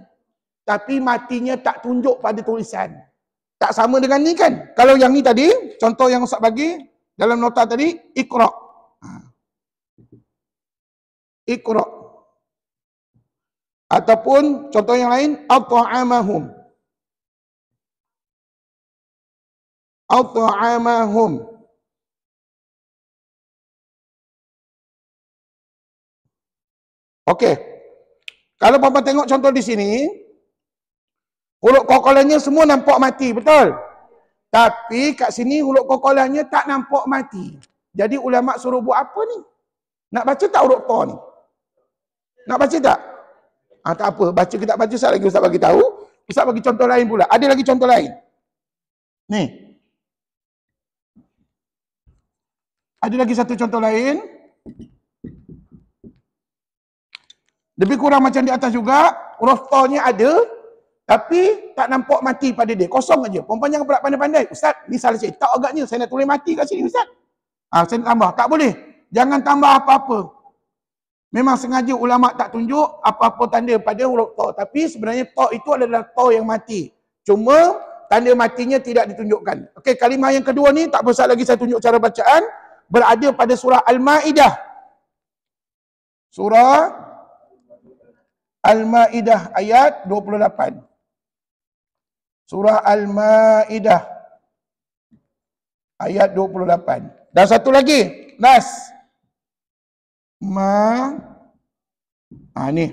Tapi matinya tak tunjuk pada tulisan. Tak sama dengan ni kan? Kalau yang ni tadi, contoh yang Ustaz bagi, dalam nota tadi, Iqra. Iqra. Ataupun contoh yang lain, at'amahum. At'amahum. Okey. Kalau perempuan tengok contoh di sini, huruf qalqalahnya semua nampak mati, betul? Tapi kat sini huruf qalqalahnya tak nampak mati. Jadi ulama suruh buat apa ni? Nak baca tak huruf ta ni? Nak baca tak? Tak apa, baca ke tak baca Ustaz lagi Ustaz bagi tahu. Ustaz bagi contoh lain pula. Ada lagi contoh lain. Ni. Ada lagi satu contoh lain. Lebih kurang macam di atas juga, huruf ta-nya ada, tapi tak nampak mati pada dia. Kosong aja. Perempuan jangan pula pandai-pandai. Ustaz, ni salah saya. Tak agaknya saya nak tulis mati kat sini Ustaz. Saya nak tambah. Tak boleh. Jangan tambah apa-apa. Memang sengaja ulama tak tunjuk apa-apa tanda pada huruf ta. Tapi sebenarnya ta itu adalah ta yang mati. Cuma tanda matinya tidak ditunjukkan. Okey, kalimah yang kedua ni, tak besar lagi saya tunjuk cara bacaan. Berada pada surah Al-Ma'idah. Surah Al-Ma'idah ayat 28. Surah Al-Ma'idah ayat 28. Dan satu lagi, Nas. Ni.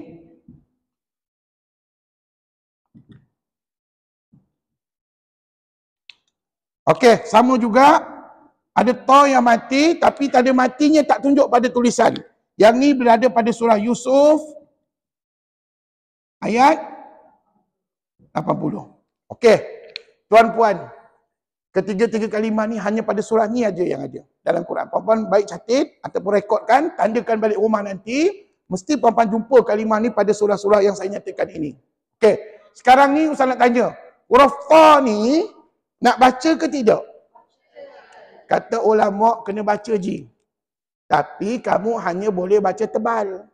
Okey, sama juga ada ta yang mati tapi tanda matinya tak tunjuk pada tulisan. Yang ni berada pada surah Yusuf ayat 80. Okey. Tuan-puan, ketiga-tiga kalimah ni hanya pada surah ni aja yang ada dalam Quran. Puan-puan baik catat ataupun rekodkan, tandakan balik rumah nanti, mesti puan-puan jumpa kalimah ni pada surah-surah yang saya nyatakan ini. Okey. Sekarang ni Ustaz nak tanya, huruf ta ni nak baca ke tidak? Kata ulama kena baca je. Tapi kamu hanya boleh baca tebal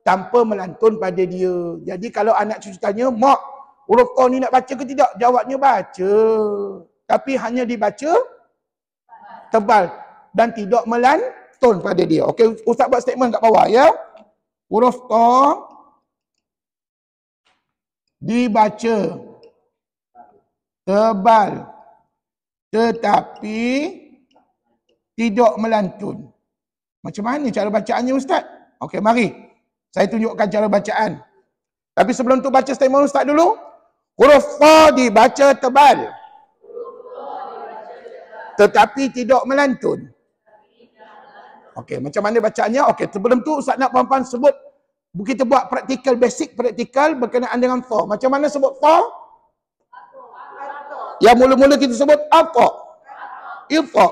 tanpa melantun pada dia. Jadi kalau anak cucu tanya, "Mak, huruf ta ni nak baca ke tidak?" Jawabnya baca. Tapi hanya dibaca tebal dan tidak melantun pada dia. Okey, Ustaz buat statement kat bawah ya. Huruf ta dibaca tebal tetapi tidak melantun. Macam mana cara bacaannya Ustaz? Okey, mari saya tunjukkan cara bacaan. Tapi sebelum tu baca statement Ustaz dulu. Huruf ta dibaca tebal tetapi tidak melantun. Okey, macam mana bacaannya? Okey, sebelum tu Ustaz nak puan-puan sebut, kita buat praktikal, basic praktikal berkenaan dengan ta. Macam mana sebut ta? Yang mula-mula kita sebut apa? Ilta.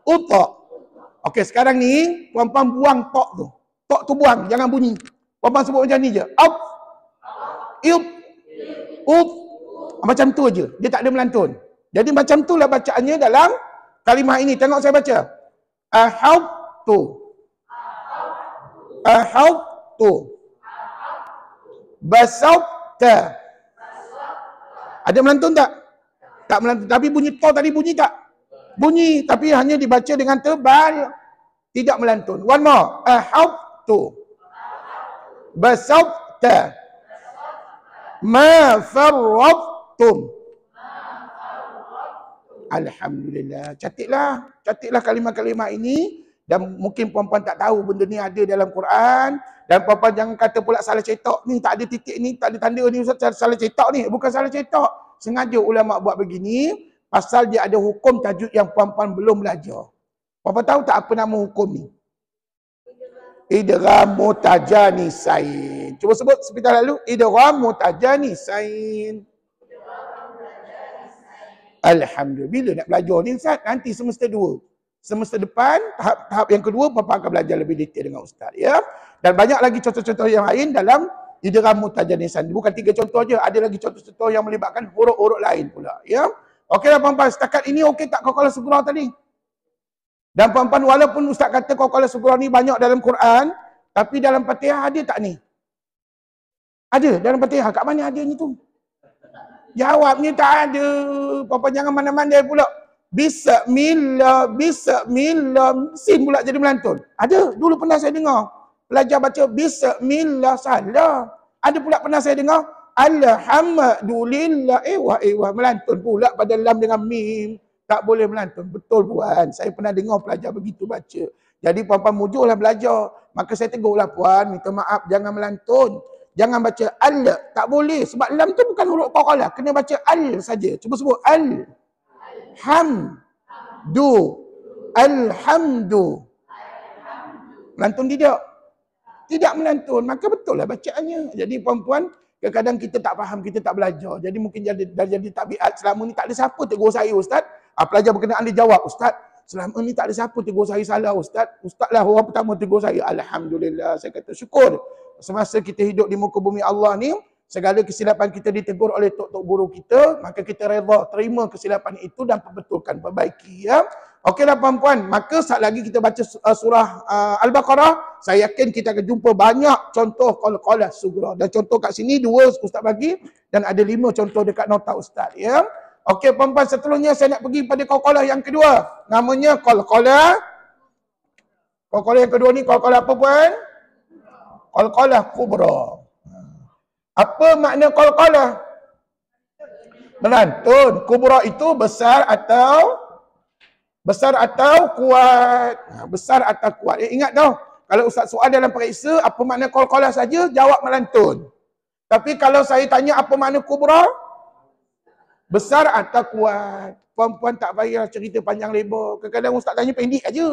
Uta. Okey, sekarang ni puan-puan buang ta tu. Ta tu buang, jangan bunyi. Puan-puan sebut macam ni je. Up. Il. Up. Macam tu aja. Dia tak ada melantun. Jadi macam itulah bacaannya dalam kalimah ini. Tengok saya baca. Ahabtu. Ahabtu. Basabta. Ada melantun tak? Tak melantun. Tapi bunyi ta tadi bunyi tak? Bunyi. Tapi hanya dibaca dengan tebal. Tidak melantun. One more. Ahabtu. Basabta. Ma farrabtum. Alhamdulillah. Catatlah kalimah-kalimah ini. Dan mungkin puan-puan tak tahu benda ni ada dalam Quran. Dan puan-puan jangan kata pula salah cetak ni, tak ada titik ni, tak ada tanda ni, Ustaz, salah cetak ni. Bukan salah cetak. Sengaja ulama buat begini pasal dia ada hukum tajwid yang puan-puan belum belajar. Puan-puan tahu tak apa nama hukum ni? Idgham mutajanisain. Cuba sebut seperti lalu. Idgham mutajanisain. Alhamdulillah. Bila nak belajar ni Ustaz? Nanti semester 2. Semester depan, tahap yang kedua, puan-puan akan belajar lebih detail dengan Ustaz. Ya? Dan banyak lagi contoh-contoh yang lain dalam idgham mutajanisan. Bukan 3 contoh aja, ada lagi contoh-contoh yang melibatkan huruf-huruf lain pula. Ya? Okeylah puan-puan, setakat ini okey tak Qalqalah Sughra tadi? Dan puan-puan, walaupun Ustaz kata Qalqalah Sughra ni banyak dalam Quran, tapi dalam Fatihah ada tak ni? Ada dalam Fatihah. Kat mana adanya tu? Jawabnya tak ada. Puan-puan jangan mana-mana pula. Bismillah, bismillah. Sin pula jadi melantun. Ada. Dulu pernah saya dengar. Pelajar baca bismillah, salah. Ada pula pernah saya dengar. Alhamdulillah. Wah, melantun pula pada lam dengan mim. Tak boleh melantun. Betul puan. Saya pernah dengar pelajar begitu baca. Jadi puan-puan mujurlah belajar. Maka saya tegurlah puan. Minta maaf. Jangan melantun. Jangan baca al. Tak boleh. Sebab lam tu bukan huruf Qalqalah. Kena baca al saja. Cuba sebut al. Hamdu. Alhamdu. Melantun tidak? Tidak melantun. Maka betul lah bacaannya. Jadi puan-puan, kadang-kadang kita tak faham, kita tak belajar. Jadi mungkin jadi tabiat. Selama ni tak ada siapa tegur saya Ustaz. Pelajar berkenaan dia jawab, Ustaz, selama ni tak ada siapa tegur saya salah Ustaz. Ustaz lah orang pertama tegur saya. Alhamdulillah. Saya kata syukur. Semasa kita hidup di muka bumi Allah ni, segala kesilapan kita ditegur oleh tok-tok guru kita, maka kita redha terima kesilapan itu dan perbetulkan, perbaiki ya. Okeylah puan-puan, maka saat lagi kita baca surah Al-Baqarah, saya yakin kita akan jumpa banyak contoh Qalqalah Sughra. Dan contoh kat sini 2 Ustaz bagi dan ada 5 contoh dekat nota Ustaz ya. Okey puan-puan, seterusnya saya nak pergi pada Qalqalah yang kedua. Namanya Qalqalah. Qalqalah yang kedua ni Qalqalah apa puan? Qalqalah Kubra. Apa makna Qalqalah? Melantun. Kubra itu besar atau kuat. Besar atau kuat. Ingat tau, kalau Ustaz soal dalam periksa, apa makna Qalqalah saja, jawab melantun. Tapi kalau saya tanya apa makna Kubra, Besar atau kuat. Puan-puan tak payah cerita panjang lebar. Kadang-kadang ustaz tanya pendek aja.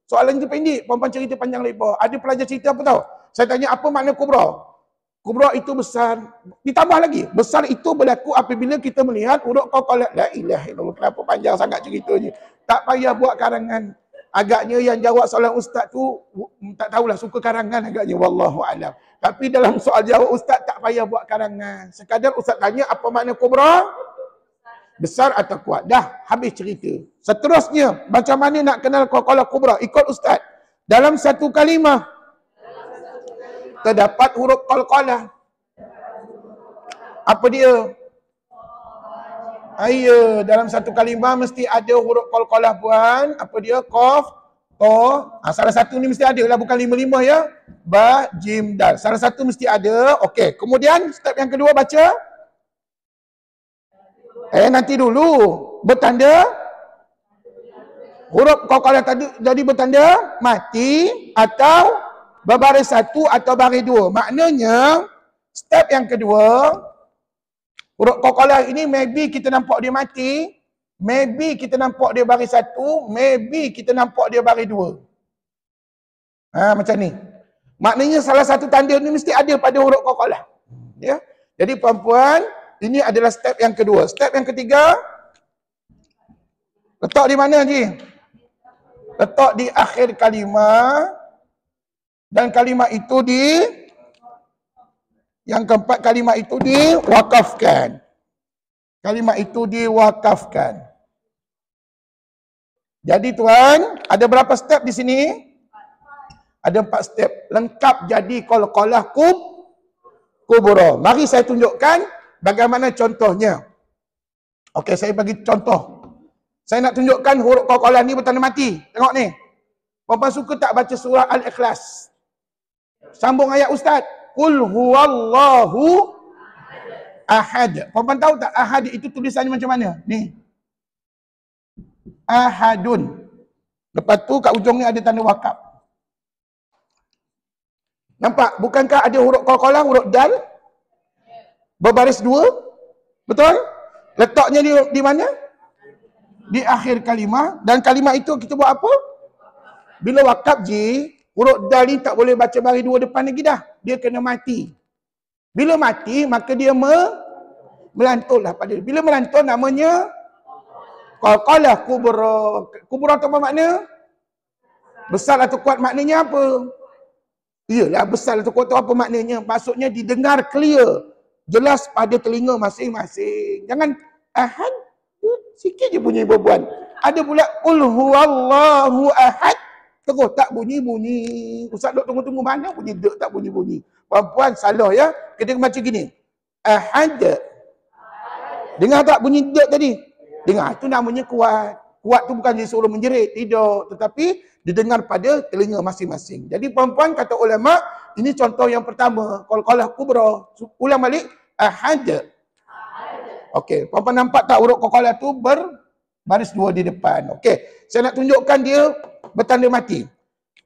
Soalan itu pendek, puan-puan cerita panjang lebar. Ada pelajar cerita apa tahu? Saya tanya apa makna kubra? Kubra itu besar. Ditambah lagi, besar itu berlaku apabila kita melihat huruf qalqalah. La ilaha illallah. Kenapa panjang sangat ceritanya? Tak payah buat karangan. Agaknya yang jawab soalan ustaz tu tak tahulah, suka karangan agaknya, wallahu alam. Tapi dalam soal jawab ustaz tak payah buat karangan. Sekadar ustaz tanya apa makna kubra? Besar atau kuat. Dah habis cerita. Seterusnya, macam mana nak kenal qalqalah kubra? Ikut ustaz. Dalam satu kalimah terdapat huruf qalqalah. Apa dia? Ayo, dalam satu kalimah mesti ada huruf qalqalah puan. Apa dia? Qaf, ta. Salah satu ni mesti ada lah, bukan 5-5 ya. Ba, jim, dal. Salah satu mesti ada. Okey, kemudian step yang kedua baca. Nanti dulu. Bertanda. Huruf qalqalah tadi jadi bertanda mati atau berbaris satu atau baris dua. Maknanya, step yang kedua, huruf qalqalah ini maybe kita nampak dia mati, maybe kita nampak dia baris satu, maybe kita nampak dia baris dua. Macam ni. Maknanya salah satu tanda ni mesti ada pada huruf qalqalah. Ya. Jadi puan-puan, ini adalah step yang kedua. Step yang ketiga, letak di mana Haji? Letak di akhir kalimah. Dan kalimah itu yang keempat, kalimah itu diwakafkan. Kalimah itu diwakafkan. Jadi tuan, ada berapa step di sini? Ada 4 step. Lengkap jadi qalqalah kubra. Mari saya tunjukkan bagaimana contohnya. Okey, saya bagi contoh. Saya nak tunjukkan huruf qalqalah ni bertanda mati. Tengok ni. Puan-puan suka tak baca surah Al-Ikhlas? Sambung ayat ustaz. Qul huwallahu ahad. Puan-puan tahu tak ahad itu tulisannya macam mana? Ni. Ahadun. Lepas tu kat ujung ni ada tanda wakaf. Nampak? Bukankah ada huruf qalqalah, huruf dal? Berbaris 2? Betul? Letaknya di mana? Di akhir kalimah. Dan kalimah itu kita buat apa? Bila wakaf je, huruf dal ni tak boleh baca baris 2 depan lagi dah. Dia kena mati. Bila mati, maka dia melantun lah pada dia. Bila melantun namanya qalqalah kubra. Kubra tu apa makna? Besar atau kuat maknanya apa? Iyalah, besar atau kuat tu apa maknanya? Maksudnya didengar clear. Jelas pada telinga masing-masing. Jangan ahad, sikit je bunyi berbuan. Ada pula qul huwallahu ahad. Terus tak bunyi-bunyi. Ustaz duk tunggu-tunggu mana bunyi dek tak bunyi-bunyi. Puan-puan salah ya. Kita baca gini. Ahad. Dengar tak bunyi dek tadi? Dengar. Itu namanya kuat. Kuat tu bukan disuruh menjerit. Tidak. Tetapi didengar pada telinga masing-masing. Jadi puan-puan kata ulama, ini contoh yang pertama. Qalqalah kubra. Ulang balik. Ahad. Okey. Puan-puan nampak tak huruf qalqalah tu berbaris 2 di depan. Okey. Saya nak tunjukkan dia bertanda mati.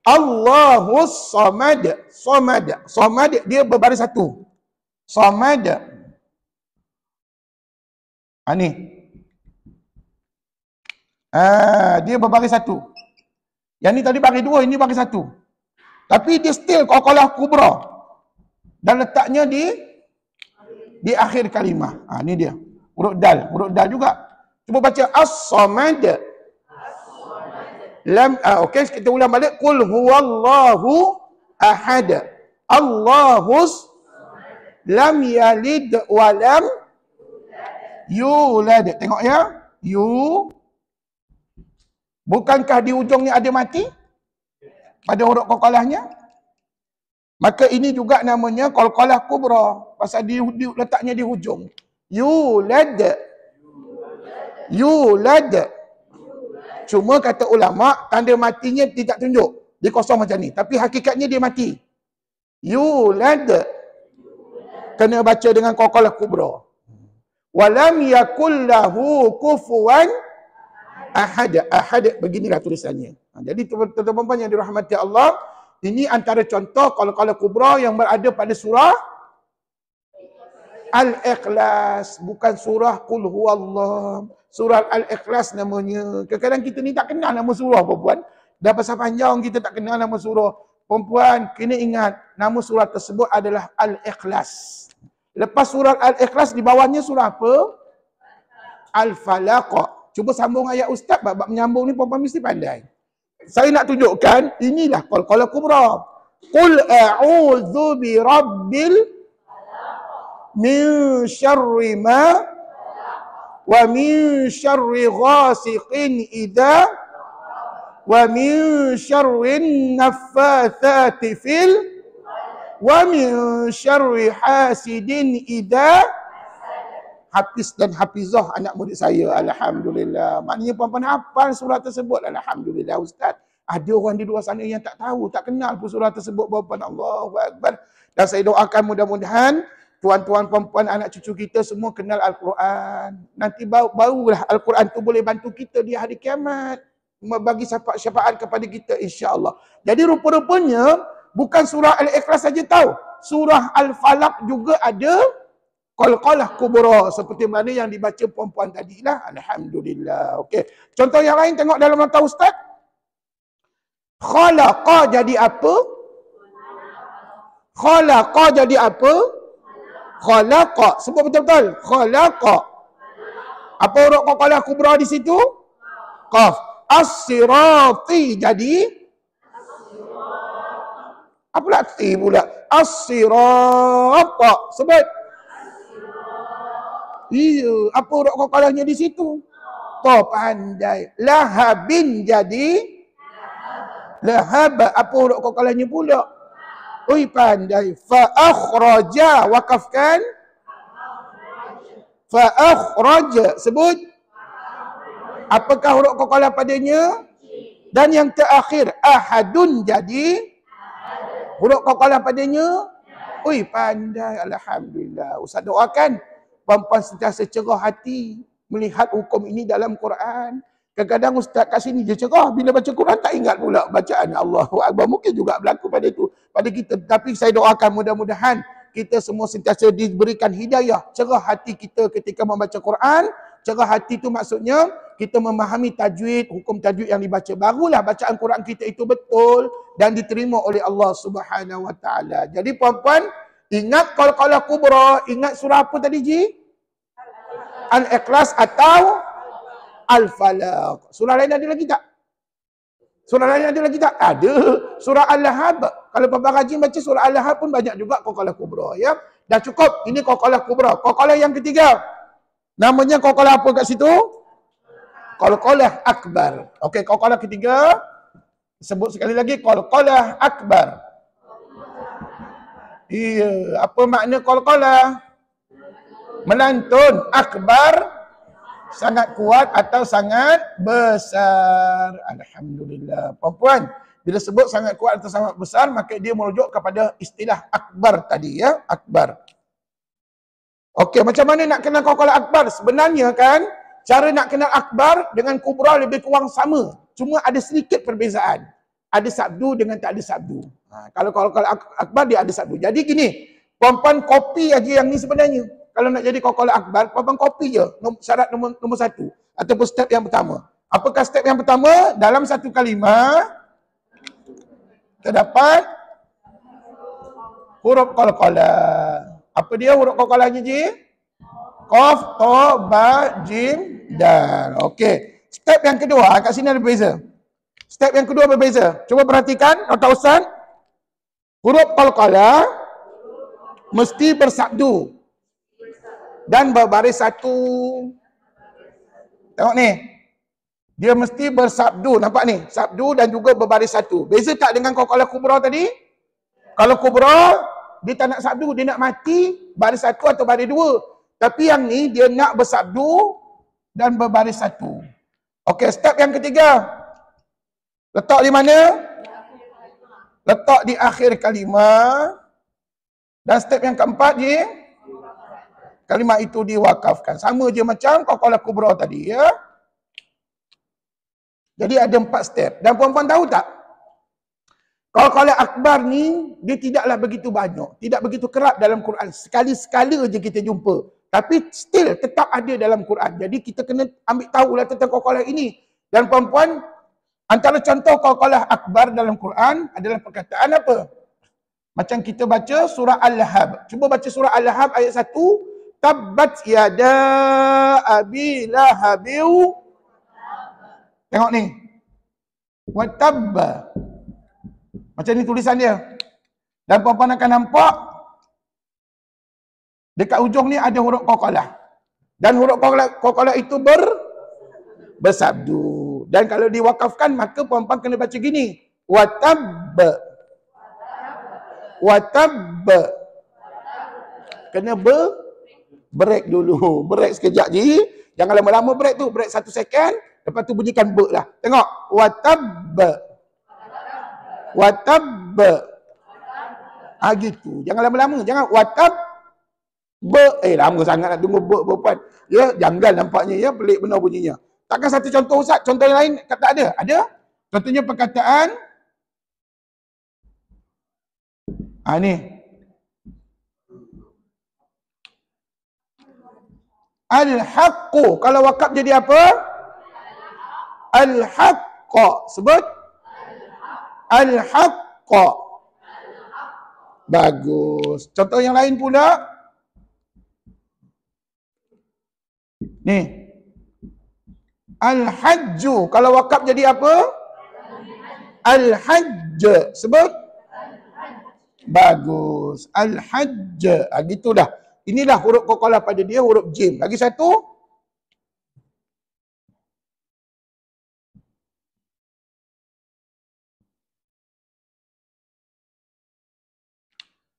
Allahus samad. Samad. Samad dia berbaris 1. Samad. Ni. Dia berbaris 1. Yang ni tadi baris 2, ini baris 1. Tapi dia still qalqalah kubra. Dan letaknya di akhir kalimah. Ni dia. Huruf dal. Huruf dal juga. Cuba baca as-samad. Okey, kita ulang balik. Qul huwallahu ahad. Allahus lam yalid wa lam yulad. Tengok ya. Bukankah di ujung ni ada mati? Pada huruf qalqalahnya? Maka ini juga namanya qalqalah kubra. Pasal letaknya di hujung. Yulad. Cuma kata ulama, tanda matinya tidak tunjuk. Dia kosong macam ni. Tapi hakikatnya dia mati. Yulad. Kena baca dengan qalqalah kubra. Walam yakullahu kufuwan ahad. Ahad beginilah tulisannya. Jadi tuan-tuan yang dirahmati Allah, ini antara contoh qalqalah kubra yang berada pada surah Al-Ikhlas, bukan surah Qul Huwallah. Surah Al-Ikhlas namanya. Kadang-kadang kita ni tak kenal nama surah, perempuan. Dah pasal panjang kita tak kenal nama surah. Perempuan, kena ingat, nama surah tersebut adalah Al-Ikhlas. Lepas surah Al-Ikhlas, di bawahnya surah apa? Al-Falaq. Cuba sambung ayat Ustaz, bab menyambung ni perempuan mesti pandai. Saya nak tunjukkan, inilah Qalqalah Kubra. Qul a'udzu bi rabbil min syarri ma wa min syarri ghasiqin idza wa min syarri naffatsati fil wa min syarri hasidin idza. Hafiz dan hafizah anak murid saya, alhamdulillah. Maknanya puan-puan hafal surah tersebut, alhamdulillah Ustaz. Ada orang di luar sana yang tak tahu, tak kenal pun surah tersebut, puan-puan. Allahu Akbar. Dan saya doakan mudah-mudahan tuan-tuan, puan-puan, anak cucu kita semua kenal Al-Quran. Nanti barulah Al-Quran tu boleh bantu kita di hari kiamat, bagi syafaat kepada kita, insya-Allah. Jadi rupa-rupanya bukan surah Al-Ikhlas saja tahu, surah Al-Falaq juga ada Qalqalah Kubra, seperti mana yang dibaca puan-puan tadi lah. Alhamdulillah. Okey. Contoh yang lain tengok dalam nota Ustaz. Khalaqa jadi apa? Khalaqa jadi apa? Khalaqa. Sebut betul-betul. Khalaqa. Apa huruf Qalqalah Kubra di situ? Qaf. As-sirati jadi apa pula ti pula? As-sirata. Sebut. Iya, apa huruf Qalqalahnya di situ? To, pandai. Lahabin jadi lahab. Apa huruf Qalqalahnya pula? Oi, pandai. Fa akhraja, wakafkan. Fa akhraja, sebut. Apakah huruf Qalqalah padanya? Dan yang terakhir, ahadun jadi huruf Qalqalah padanya? Oi, pandai, alhamdulillah. Ustaz doakan puan-puan sentiasa cerah hati melihat hukum ini dalam Quran. Kadang-kadang Ustaz kat sini dia cerah, bila baca Quran tak ingat pula bacaan Allahu Akbar. Mungkin juga berlaku pada itu, pada kita. Tapi saya doakan mudah-mudahan kita semua sentiasa diberikan hidayah, cerah hati kita ketika membaca Quran. Cerah hati itu maksudnya kita memahami tajwid, hukum tajwid yang dibaca. Barulah bacaan Quran kita itu betul dan diterima oleh Allah Subhanahu Wa Taala. Jadi puan-puan, ingat Qalqalah Kubra, ingat surah apa tadi Ji? Al-Ikhlas atau Al-Falaq. Surah lain ada lagi tak? Surah lain ada lagi tak? Ada. Surah Al-Lahab. Kalau puan-puan rajin baca surah Al-Lahab pun banyak juga Qalqalah Kubra, ya. Dah cukup. Ini Qalqalah Kubra. Qalqalah yang ketiga. Namanya Qalqalah apa kat situ? Qalqalah Akbar. Okey, Qalqalah ketiga. Sebut sekali lagi, Qalqalah Akbar. Iya, apa makna Qalqalah? Melantun. Akbar, sangat kuat atau sangat besar. Alhamdulillah. Puan-puan, bila sebut sangat kuat atau sangat besar, maka dia merujuk kepada istilah akbar tadi, ya. Akbar. Okey, macam mana nak kenal Qalqalah Akbar? Sebenarnya kan, cara nak kenal Akbar dengan Kubra lebih kurang sama. Cuma ada sedikit perbezaan. Ada sabdu dengan tak ada sabdu. Kalau Qalqalah Akbar dia ada sabdu. Jadi gini, puan-puan copy aja yang ni sebenarnya. Kalau nak jadi Qalqalah Akbar, puan-puan copy je syarat nombor satu. Ataupun step yang pertama. Apakah step yang pertama? Dalam satu kalimah, terdapat huruf Qalqalah. Apa dia huruf Qalqalahnya Ji? Qaf, Ta, Ba, Jim, Dal. Okey. Step yang kedua, kat sini ada berbeza. Step yang kedua berbeza. Cuba perhatikan, nota Ustaz. Huruf Qalqalah mesti bersabdu dan berbaris satu. Tengok ni. Dia mesti bersabdu. Nampak ni? Sabdu dan juga berbaris satu. Beza tak dengan Qalqalah Kubra tadi? Kalau Kubra, dia tak nak sabdu, dia nak mati baris satu atau baris dua. Tapi yang ni dia nak bersabdu dan berbaris satu. Okey, step yang ketiga. Letak di mana? Letak di akhir kalimah. Dan step yang keempat je, kalimah itu diwakafkan. Sama je macam Qalqalah Kubra tadi, ya. Jadi ada 4 step. Dan puan-puan tahu tak? Qalqalah akbar ni, dia tidaklah begitu banyak. Tidak begitu kerap dalam Quran. Sekali-sekala je kita jumpa. Tapi still tetap ada dalam Quran. Jadi kita kena ambil tahulah tentang qalqalah ini. Dan puan-puan, antara contoh qalqalah akbar dalam Quran adalah perkataan apa? Macam kita baca surah Al-Lahab. Cuba baca surah Al-Lahab ayat 1. Tabbat yada abi lahabiu. Tengok ni. Watabba. Macam ni tulisan dia. Dan puan-puan akan nampak dekat ujung ni ada huruf qalqalah. Dan huruf qalqalah itu bersabdu. Dan kalau diwakafkan maka puan-puan kena baca gini. Watabba. Watabba. Kena break dulu. Break sekejap je. Jangan lama-lama break tu. Break 1 second. Lepas tu bunyikan be lah. Tengok. Watabba. Watabba. Gitu. Jangan lama-lama. Jangan lama sangat nak tunggu be perempuan. Ya, janggal nampaknya ya. Pelik benar bunyinya. Takkan satu contoh Ustaz? Contoh yang lain tak ada? Ada? Contohnya perkataan. Ni. Al-haqqu. Kalau wakaf jadi apa? Al-haqqa. Sebut. Al-haqqa. Bagus. Contoh yang lain pula. Ni. Al-hajju. Kalau wakaf jadi apa? Al-hajj. Sebut. Bagus. Al-hajj. Gitulah. Inilah huruf qalqalah pada dia, huruf jim. Lagi satu.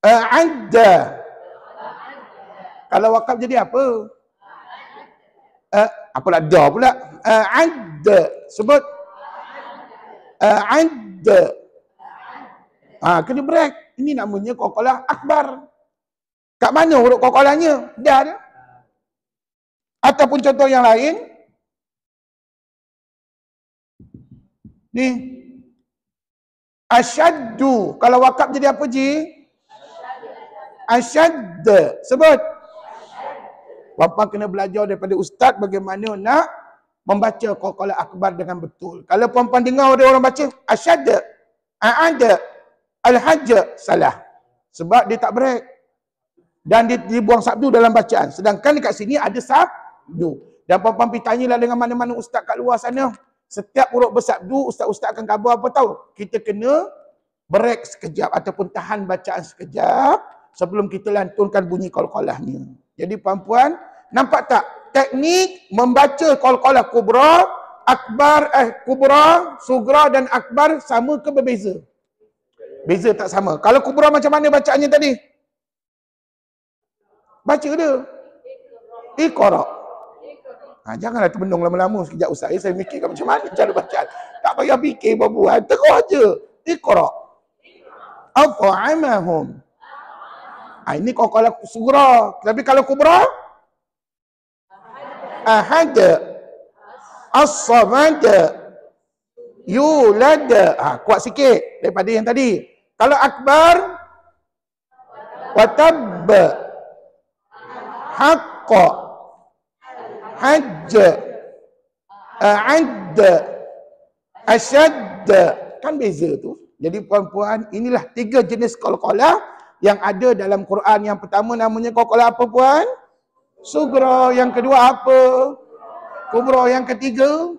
A'adda. Kalau wakaf jadi apa? Apalah da pula. A'adda. Sebut. A'adda. Kena break. Ini namanya qalqalah akbar. Kat mana huruf qalqalahnya? Dah. Ataupun contoh yang lain. Ni. Asyaddu. Kalau wakaf jadi apa, Ji? Asyad. Sebut. Bapa kena belajar daripada ustaz bagaimana nak membaca qalqalah akbar dengan betul. Kalau puan-puan dengar ada orang baca asyad, a'ada, al-hajj, salah. Sebab dia tak break. Dan dia dibuang sabdu dalam bacaan. Sedangkan dekat sini ada sabdu. Dan puan-puan pergi tanyalah dengan mana-mana ustaz kat luar sana. Setiap huruf bersabdu, ustaz-ustaz akan khabar apa tahu? Kita kena break sekejap ataupun tahan bacaan sekejap sebelum kita lantunkan bunyi qalqalahnya. Jadi puan-puan, nampak tak? Teknik membaca qalqalah kubra, akbar, kubra, sugra dan akbar sama ke berbeza? Beza tak sama. Kalau kubra macam mana bacaannya tadi? Baca dia. Iqra. Janganlah terbendung lama-lama sekejap ustaz. Saya fikirkan macam mana cara bacaan. Tak payah fikir perempuan. Terus je. Iqra. At'amahum. Ini qalqalah sugra. Tapi kalau kubra? Ahad. As-samad. Yulad. Kuat sikit daripada yang tadi. Kalau akbar? Watab. Haqqa. Hajj. A'ad. Asyad. Kan beza tu. Jadi puan-puan, inilah 3 jenis qalqalah yang ada dalam Quran. Yang pertama namanya qalqalah apa puan? Sugra. Yang kedua apa? Kubra. Yang ketiga?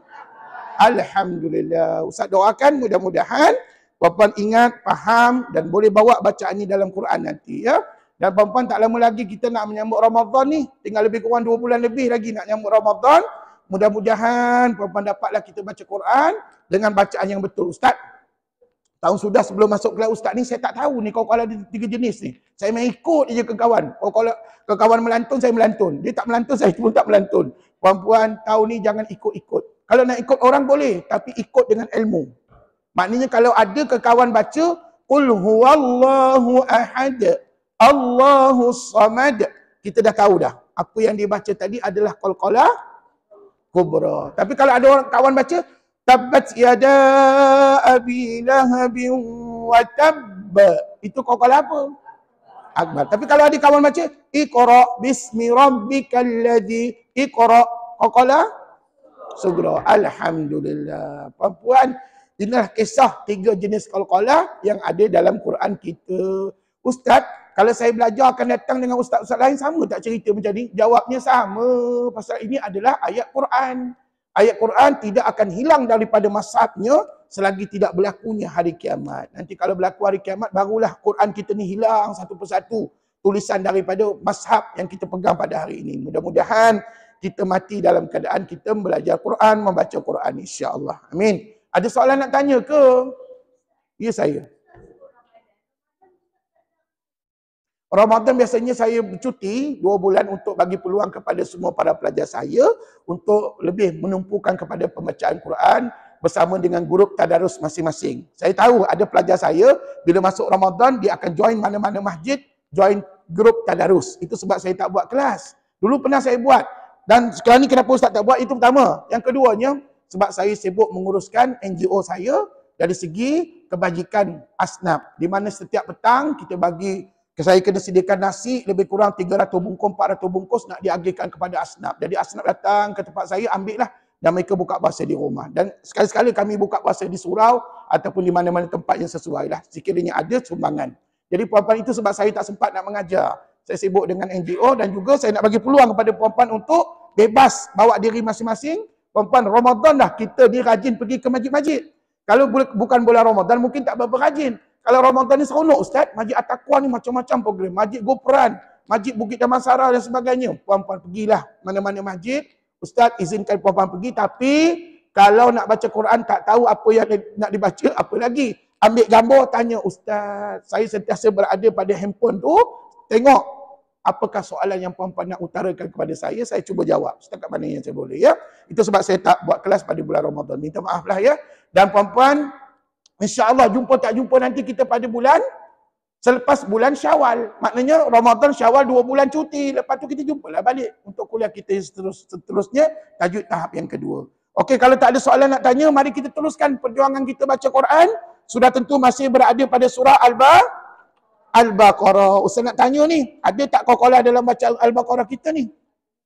Alhamdulillah. Ustaz doakan mudah-mudahan puan-puan ingat, faham dan boleh bawa bacaan ini dalam Quran nanti ya. Dan puan-puan tak lama lagi kita nak menyambut Ramadan ni. Tinggal lebih kurang 2 bulan lebih lagi nak menyambut Ramadan. Mudah-mudahan puan-puan dapatlah kita baca Quran dengan bacaan yang betul. Ustaz, tahun sudah sebelum masuk kelas ustaz ni saya tak tahu ni qalqalah ada 3 jenis ni. Saya main ikut je ke kawan. Kalau ke kawan melantun saya melantun. Dia tak melantun saya pun tak melantun. Puan-puan tahu ni jangan ikut-ikut. Kalau nak ikut orang boleh tapi ikut dengan ilmu. Maknanya kalau ada ke kawan baca qul huwallahu ahad. Allahus samad. Kita dah tahu dah. Apa yang dia baca tadi adalah qalqalah kubra. Tapi kalau ada orang kawan baca tabbat yada abi lahabin wa tab. Itu qalqalah apa? Akbar. Tapi kalau adik kawan baca Iqra bismi rabbikal ladzi Iqra qalqalah sugra. Alhamdulillah. Puan-puan, inilah kisah 3 jenis qalqalah yang ada dalam Quran kita. Ustaz, kalau saya belajar akan datang dengan ustaz-ustaz lain sama tak cerita macam ni? Jawabnya sama. Pasal ini adalah ayat Quran. Ayat Quran tidak akan hilang daripada mazhabnya selagi tidak berlakunya hari kiamat. Nanti kalau berlaku hari kiamat, barulah Quran kita ni hilang satu persatu tulisan daripada mazhab yang kita pegang pada hari ini. Mudah-mudahan kita mati dalam keadaan kita belajar Quran, membaca Quran, insya-Allah. Amin. Ada soalan nak tanya ke? Ya, saya. Ramadan biasanya saya bercuti 2 bulan untuk bagi peluang kepada semua para pelajar saya untuk lebih menumpukan kepada pembacaan Quran bersama dengan grup tadarus masing-masing. Saya tahu ada pelajar saya bila masuk Ramadan dia akan join mana-mana masjid, join grup tadarus. Itu sebab saya tak buat kelas. Dulu pernah saya buat dan sekarang ni kenapa Ustaz tak buat? Itu pertama. Yang keduanya sebab saya sibuk menguruskan NGO saya dari segi kebajikan asnaf di mana setiap petang kita bagi. Saya kena sediakan nasi lebih kurang 300 bungkus, 400 bungkus nak diagihkan kepada asnaf. Jadi asnaf datang ke tempat saya, ambil lah dan mereka buka puasa di rumah. Dan sekali-sekali kami buka puasa di surau ataupun di mana-mana tempat yang sesuai lah. Sekiranya ada sumbangan. Jadi puan-puan itu sebab saya tak sempat nak mengajar. Saya sibuk dengan NGO dan juga saya nak bagi peluang kepada puan-puan untuk bebas bawa diri masing-masing. Puan-puan, Ramadan dah kita ni rajin pergi ke masjid-masjid. Kalau bukan bulan Ramadan mungkin tak berapa rajin. Kalau Ramadan ni seronok Ustaz, Masjid At-Taqwa ni macam-macam program. Masjid Gopran, Masjid Bukit Damansara dan sebagainya. Puan-puan pergilah mana-mana masjid. Ustaz izinkan puan-puan pergi, tapi kalau nak baca Quran tak tahu apa yang nak dibaca, apa lagi? Ambil gambar, tanya Ustaz. Saya sentiasa berada pada handphone tu, tengok apakah soalan yang puan-puan nak utarakan kepada saya cuba jawab. Setakat mana yang saya boleh, ya. Itu sebab saya tak buat kelas pada bulan Ramadan. Minta maaf lah, ya. Dan puan-puan, insya-Allah jumpa tak jumpa nanti kita pada bulan selepas bulan Syawal. Maknanya Ramadan, Syawal 2 bulan cuti. Lepas tu kita jumpalah balik untuk kuliah kita seterusnya tajuk tahap yang kedua. Okey, kalau tak ada soalan nak tanya, mari kita teruskan perjuangan kita baca Quran. Sudah tentu masih berada pada surah Al-Baqarah. Ustaz nak tanya ni, ada tak qalqalah dalam baca Al-Baqarah kita ni?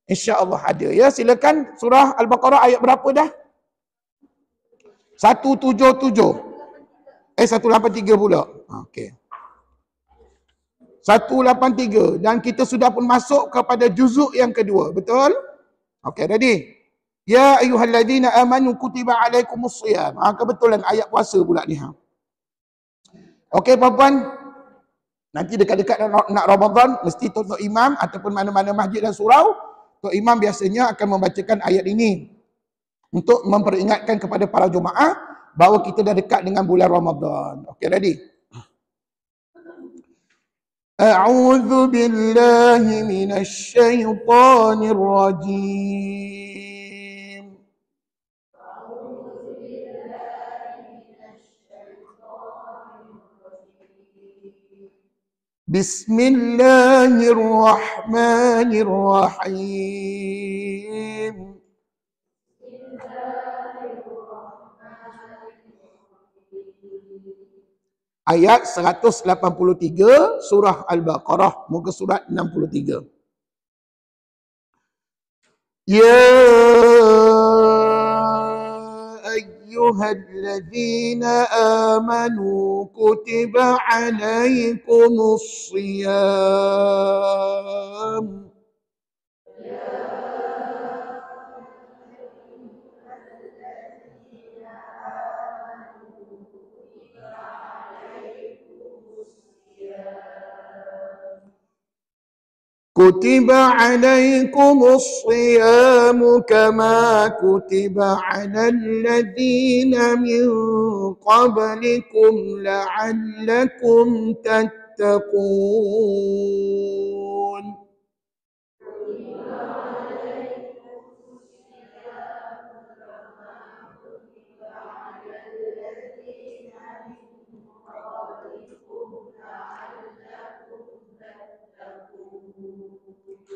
Insya-Allah ada, ya. Silakan surah Al-Baqarah ayat berapa dah? 177. 183 pula. Okey. 183 dan kita sudah pun masuk kepada juzuk yang kedua. Betul? Okey, ready? Ya ayyuhalladzina amanu kutiba alaikumusshiyam. Kebetulan ayat puasa pula ni. Okey, puan-puan. Nanti dekat-dekat nak Ramadan mesti Tok Imam ataupun mana-mana masjid dan surau, Tok Imam biasanya akan membacakan ayat ini untuk memperingatkan kepada para jemaah bahawa kita dah dekat dengan bulan Ramadan. Okey, ready? A'udzu billahi minasy syaithanir rajim. Bismillahirrahmanirrahim. Ayat 183 surah Al-Baqarah, muka surat 63. Ya ayyuhalladzina amanu kutiba alaikumus shiyam. كتب عليكم الصيام كما كتب على الذين من قبلكم لعلكم تتقون.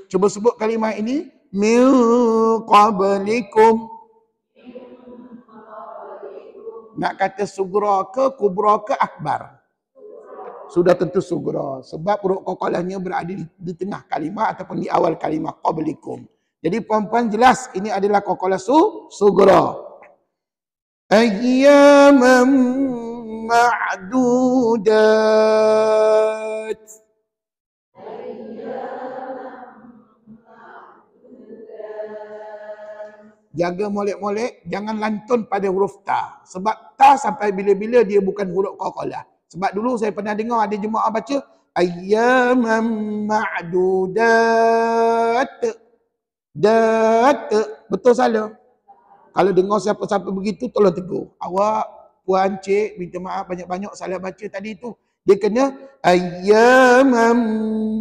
Cuba sebut kalimah ini. Min qablikum. Nak kata sugra ke, kubra ke, akbar? sudah tentu sugra. Sebab huruf qalqalahnya berada di tengah kalimah ataupun di awal kalimah qablikum. Jadi puan-puan jelas ini adalah qalqalah sugra. Ayyaman ma'dudat. Jaga molek-molek, jangan lantun pada huruf ta. Sebab ta sampai bila-bila dia bukan huruf qalqalah. Sebab dulu saya pernah dengar ada jemaah baca ayyaman ma'dudat. Dat. Betul salah? Kalau dengar siapa-siapa begitu, tolong tegur. Awak, puan, cik, minta maaf banyak-banyak salah baca tadi tu. Dia kena ayyaman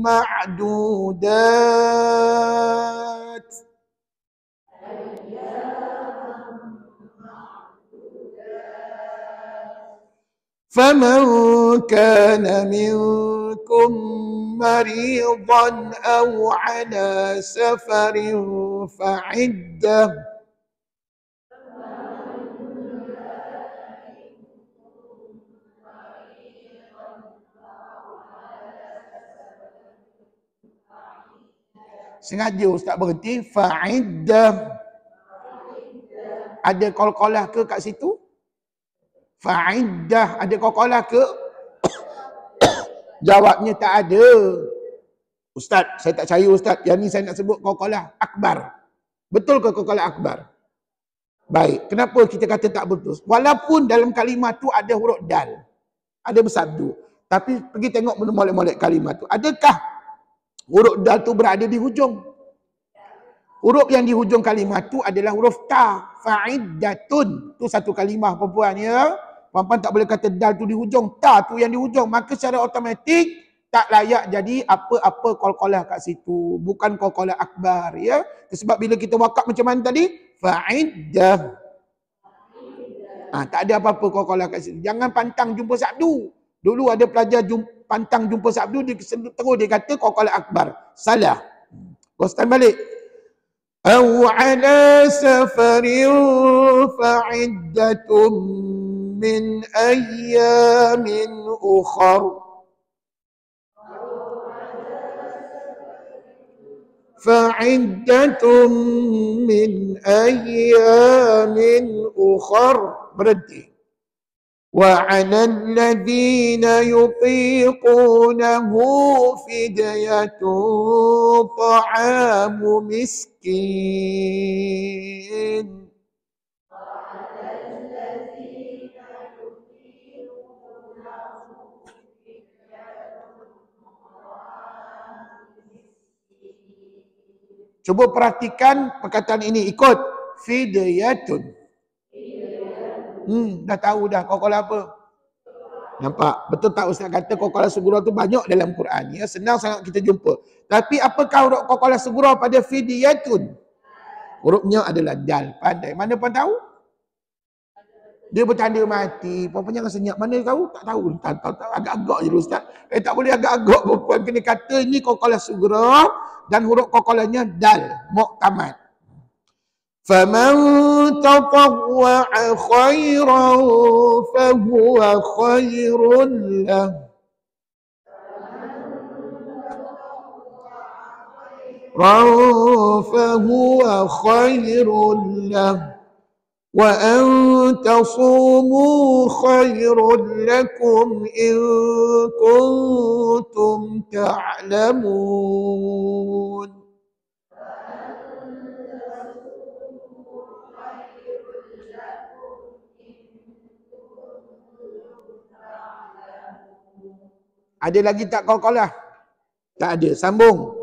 ma'dudat. فمن كان منكم مريضا أو على سفر فعدة sengaja Ustaz berhenti fa'iddah. Ada qalqalah ke kat situ? Fa'iddah ada qalqalah ke? Jawabnya tak ada. Ustaz, saya tak percaya Ustaz. Yang ni saya nak sebut qalqalah akbar. Betul ke qalqalah akbar? Baik, kenapa kita kata tak betul? Walaupun dalam kalimah tu ada huruf dal. Ada bersabdu. Tapi pergi tengok molek-molek kalimah tu. Adakah huruf dal tu berada di hujung? Huruf yang di hujung kalimah tu adalah huruf ta. Fa'iddatun. Tu satu kalimah perempuan ya. Perempuan tak boleh kata dal tu di hujung. Ta tu yang di hujung. Maka secara automatik tak layak jadi apa-apa qalqalah kat situ. Bukan qalqalah akbar ya. Sebab bila kita wakaf macam mana tadi? Fa'iddah. Tak ada apa-apa qalqalah kat situ. Jangan pantang jumpa sabdu. Dulu ada pelajar pantang jumpa sabdu, dia terus dia kata qalqalah akbar. Salah. Kau stand balik. Aw ala safarin fa'iddatun min ayyamin ukhar. Fa'iddatun min ayyamin ukhar. Berhenti. وعلى الذين يطيقونه فدية طعام مسكين Cuba perhatikan perkataan ini, ikut. Fidyatun. Dah tahu dah qalqalah apa. Nampak? Betul tak Ustaz kata qalqalah sughra tu banyak dalam Quran. Ya, senang sangat kita jumpa. Tapi apakah huruf qalqalah sughra pada fidyatun? Hurufnya adalah dal. Pandai. Mana pun tahu? Dia bertanda mati. Puan jangan senyap. Mana tahu? Tak tahu. Agak-agak je Ustaz. Tak boleh agak-agak. Puan kena kata ini qalqalah sughra dan huruf qalqalahnya dal. Muqtamad. فَمَنْ تَطَوَّعَ خَيْرًا فَهُوَ خَيْرٌ لَهُ فَهُوَ خَيْرٌ لَهُ وَأَنْ تَصُومُوا خَيْرٌ لَكُمْ إِنْ كُنْتُمْ تَعْلَمُونَ. Ada lagi tak qalqalah? Tak ada. Sambung.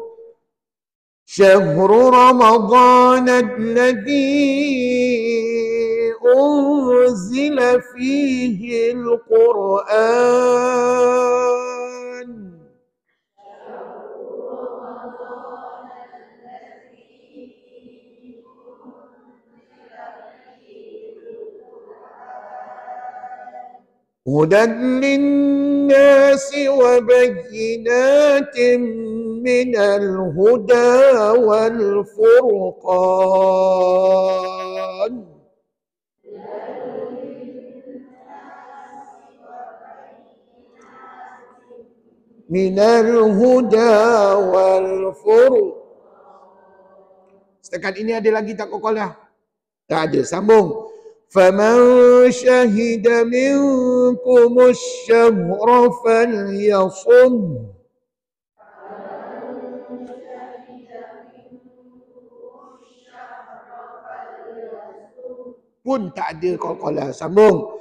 Syahrul Ramadan alladhi unzila fihi al-Quran. هدى للناس وبينات من الهدى والفرقان. minal huda wal furqan. Setakat ini ada lagi tak qalqalah? Tak ada. Sambung. Faman syahida minkum asy-syahra falyasum. Pun tak ada qalqalah. Sambung.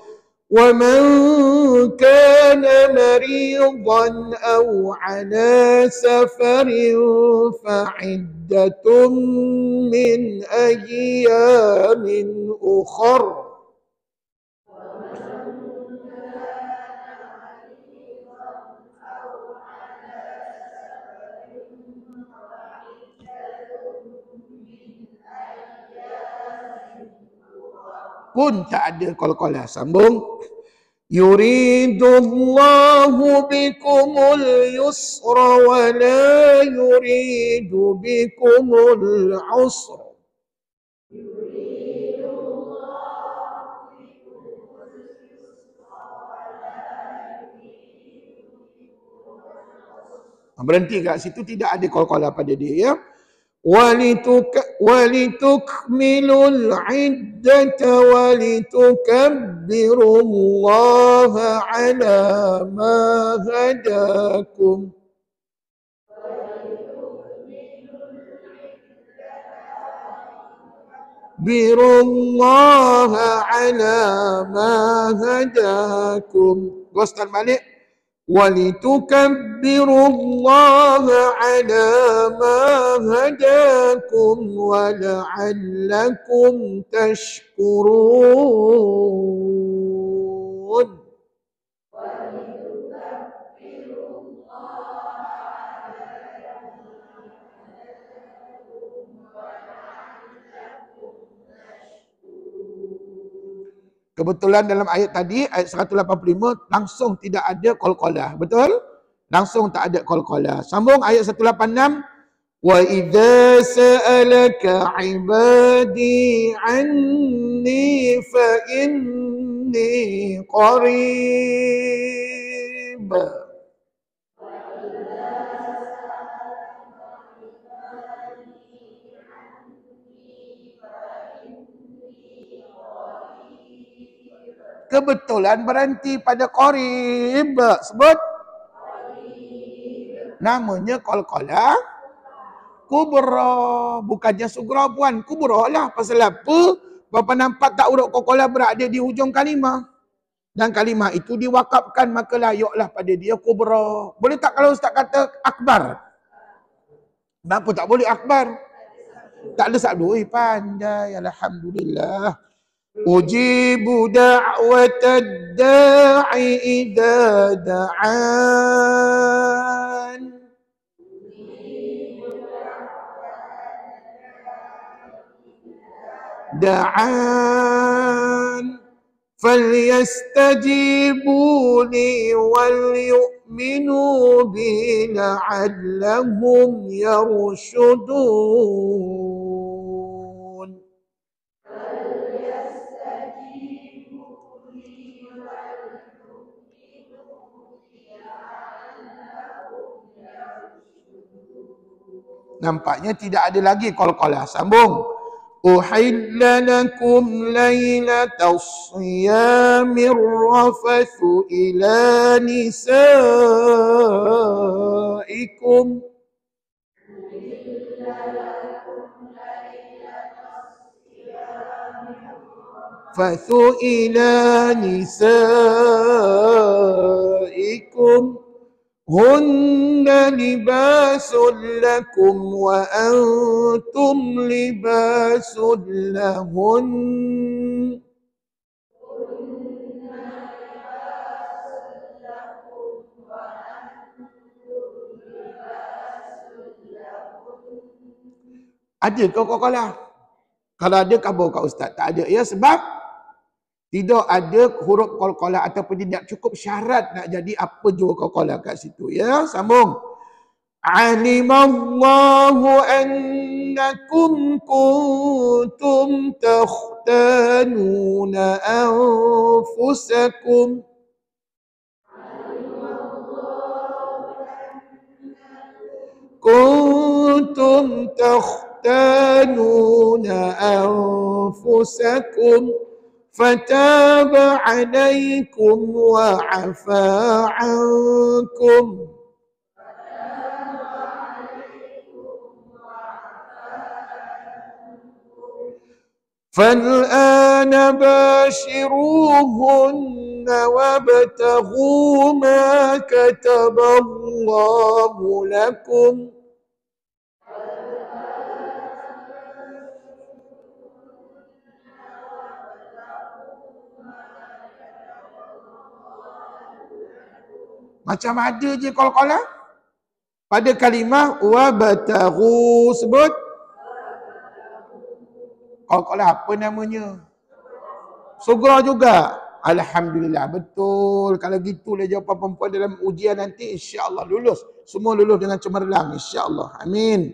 وَمَنْ كَانَ مَرِيضًا أَوْ عَلَى سَفَرٍ فَعِدَّةٌ مِّنْ أَيَّامٍ أُخَرَ. Pun tak ada qalqalah. Sambung. Yuridullahu bikumul yusra wa la yuridu bikumul usra. Berhenti kat situ, tidak ada qalqalah pada dia ya. وَلِتُكْمِلُوا الْعِدَّةَ وَلِتُكَبِّرُوا اللَّهَ عَلَى مَا هَدَاكُمْ. كَبِّرُوا اللَّهَ عَلَى مَا هَدَاكُمْ. Ghostan balik. وَلِتُكَبِّرُوا اللَّهَ عَلَى مَا هَدَاكُمْ وَلَعَلَّكُمْ تَشْكُرُونَ. Kebetulan dalam ayat tadi, ayat 185, langsung tidak ada qalqalah. Betul? Langsung tak ada qalqalah. Sambung ayat 186. وَإِذَا سَأَلَكَ عِبَادِي عَنِّي فَإِنِّي قَرِيبٌ. Kebetulan berhenti pada qarib. Sebut. Namanya qalqalah kubra. Bukannya sugra puan. Kubra lah. Pasal apa? Bapa nampak tak huruf qalqalah berada di hujung kalimah. Dan kalimah itu diwakafkan, maka layaklah pada dia kubra. Boleh tak kalau Ustaz kata akbar? Kenapa tak boleh akbar? Tak ada sabdu. Pandai. Alhamdulillah. Ujibu da'watad da'i idza da'an. Da'an. فَلْيَسْتَجِيبُوا لِي وَلْيُؤْمِنُوا بِي لَعَلَّهُمْ يَرْشُدُونَ. Nampaknya tidak ada lagi qalqalah. Sambung. Uhilla lakum laylatas siyamir rafathu ila nisaikum. Fathu ila nisaikum. Hunna libasun lakum wa antum libasun lahun. Ada ke qalqalah? Kalau ada, khabar kat Ustaz. Tak ada. Ya, sebab tidak ada huruf qalqalah ataupun tidak cukup syarat nak jadi apa jua qalqalah kat situ. Ya, sambung. Alimallahu annakum kuntum takhtanuna anfusakum. كنتم تختانون أنفسكم فتاب عليكم وعفى عنكم فالآن باشروهن وابتغوا ما كتب الله لكم macam ada je qalqalah pada kalimah wabtaghu. Sebut qalqalah apa namanya? Sugra juga. Alhamdulillah, betul. Kalau gitulah jawapan perempuan dalam ujian nanti, insya-Allah lulus. Semua lulus dengan cemerlang, insya-Allah. Amin.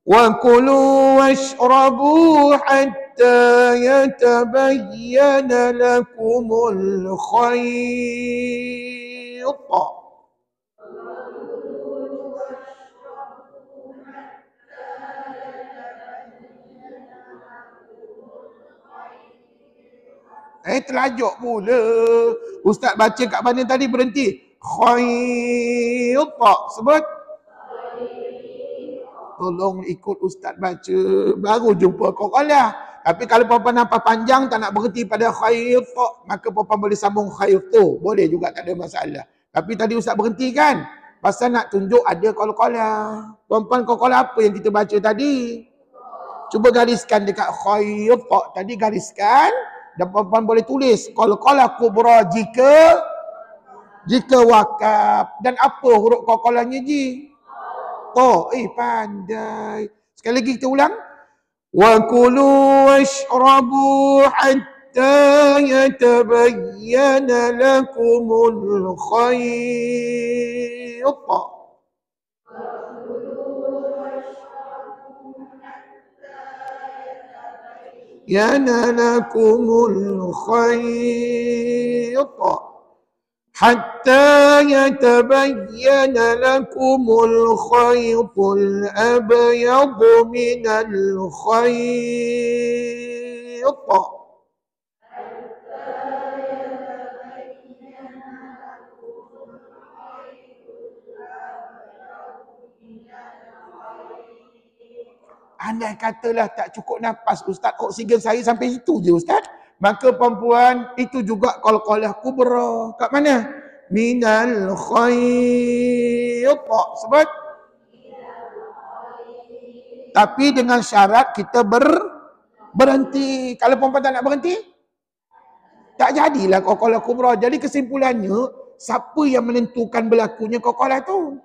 Wa kulu washrabu hatta yatabayyana lakumul khayt. Terlajuk pula. Ustaz baca kat mana tadi berhenti? Khayt. Sebut. Tolong ikut ustaz baca. Baru jumpa qalqalah. Tapi kalau perempuan nampak panjang tak nak berhenti pada khayt, maka perempuan boleh sambung khayt tu. Boleh juga, tak ada masalah. Tapi tadi ustaz berhenti kan? Pasal nak tunjuk ada qalqalah. Perempuan qalqalah apa yang kita baca tadi? Cuba gariskan dekat khayt. Tadi gariskan. Dan perempuan boleh tulis qalqalah kubra jika wakaf. Dan apa huruf qalqalahnya ji? Pandai. Sekali lagi kita ulang. Wa kulu washrabu hatta yatabayyana lakumul khayt. Yana lakumul khayt hatta yatabayyana lakumul khaytul abyad minal khayt. Andai katalah tak cukup nafas ustaz, oksigen saya sampai situ je ustaz, maka perempuan itu juga qalqalah kubra. Kat mana? Minal khayt. Sebut. Tapi dengan syarat kita berhenti. Kalau perempuan tak nak berhenti, tak jadilah qalqalah kubra. Jadi kesimpulannya, siapa yang menentukan berlakunya qalqalah tu?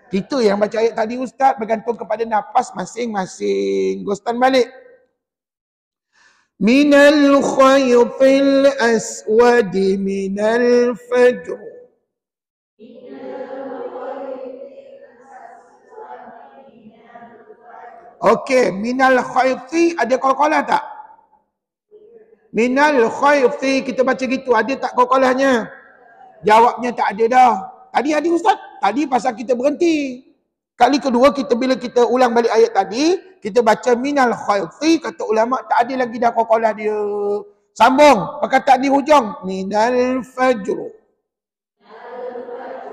Kita yang baca ayat tadi ustaz, bergantung kepada nafas masing-masing. Gostan balik. Minal khaytil aswadi minal fajr. Okey, minal khayti ada qalqalah tak? Minal khayti kita baca gitu, ada tak qalqalahnya? Jawabnya tak ada dah. Tadi ada ustaz. Tadi pasal kita berhenti. Kali kedua bila kita ulang balik ayat tadi, kita baca minal khayti, kata ulama tak ada lagi dah qalqalah dia. Sambung perkataan di hujung minal fajr.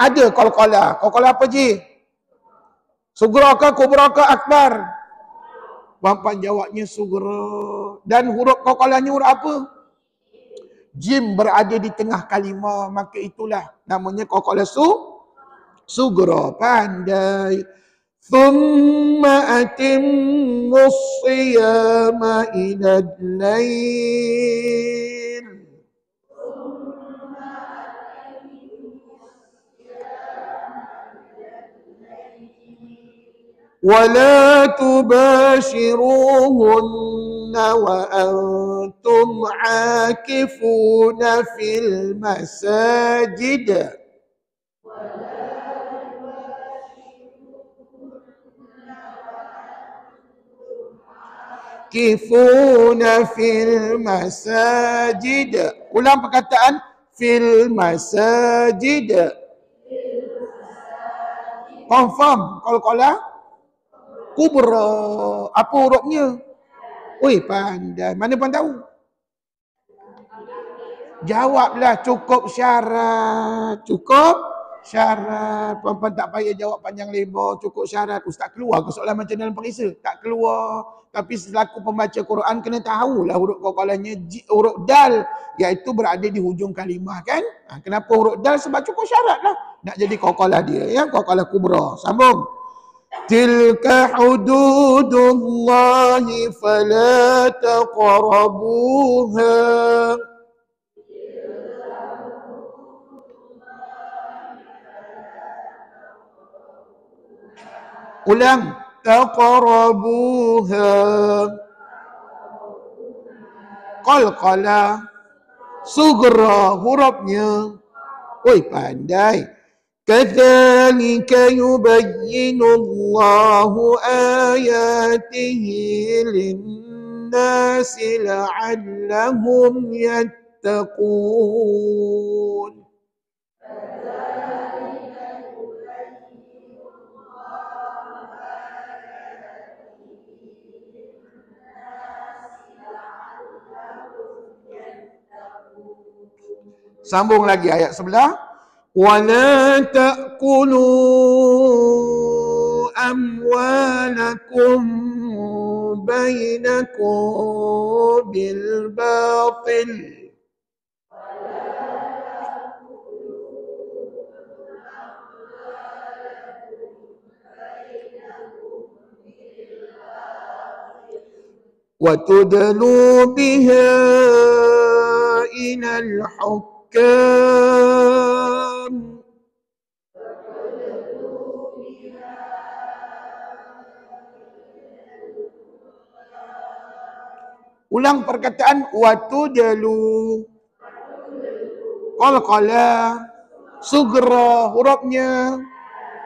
Ada qalqalah. Qalqalah apa ji? Sugra ke kubra ke akbar? Perempuan jawabnya sugra. Dan huruf qalqalahnya huruf apa? Jim berada di tengah kalimah, maka itulah namanya qalqalah sugra. Pandai. Thumma atimmus siyama ilal lail. ولا تباشروهن وأنتم عاكفون في المساجد. عاكفون في المساجد. Ulang perkataan fil masajid. Confirm qalqalah Kubra. Apa hurufnya? Oi, pandai. Mana pun tahu? Jawablah, cukup syarat. Cukup syarat. Puan-puan tak payah jawab panjang lebar. Cukup syarat. Ustaz keluar ke soalan macam dalam periksa? Tak keluar. Tapi selaku pembaca Quran kena tahulah huruf qalqalahnya huruf dal, iaitu berada di hujung kalimah kan? Kenapa huruf dal? Sebab cukup syarat lah nak jadi qalqalah dia ya, qalqalah kubra. Sambung. Tilka hududullahi fala taqrabuha. Ulang. Taqrabuha. Qalqalah sugra hurufnya. Oi, pandai. Kadzalika yubayyinu Allahu ayatihi lin-nasi la'allahum yattaqun. Sambung lagi ayat sebelah. وَلَا تَأْكُلُوا أَمْوَالَكُمْ بَيْنَكُمْ بِالْبَاطِلِ وَتُدْلُوا بِهَا إِلَى الْحُكَّامِ. Ulang perkataan watudlu. Qalqalah sugra hurufnya.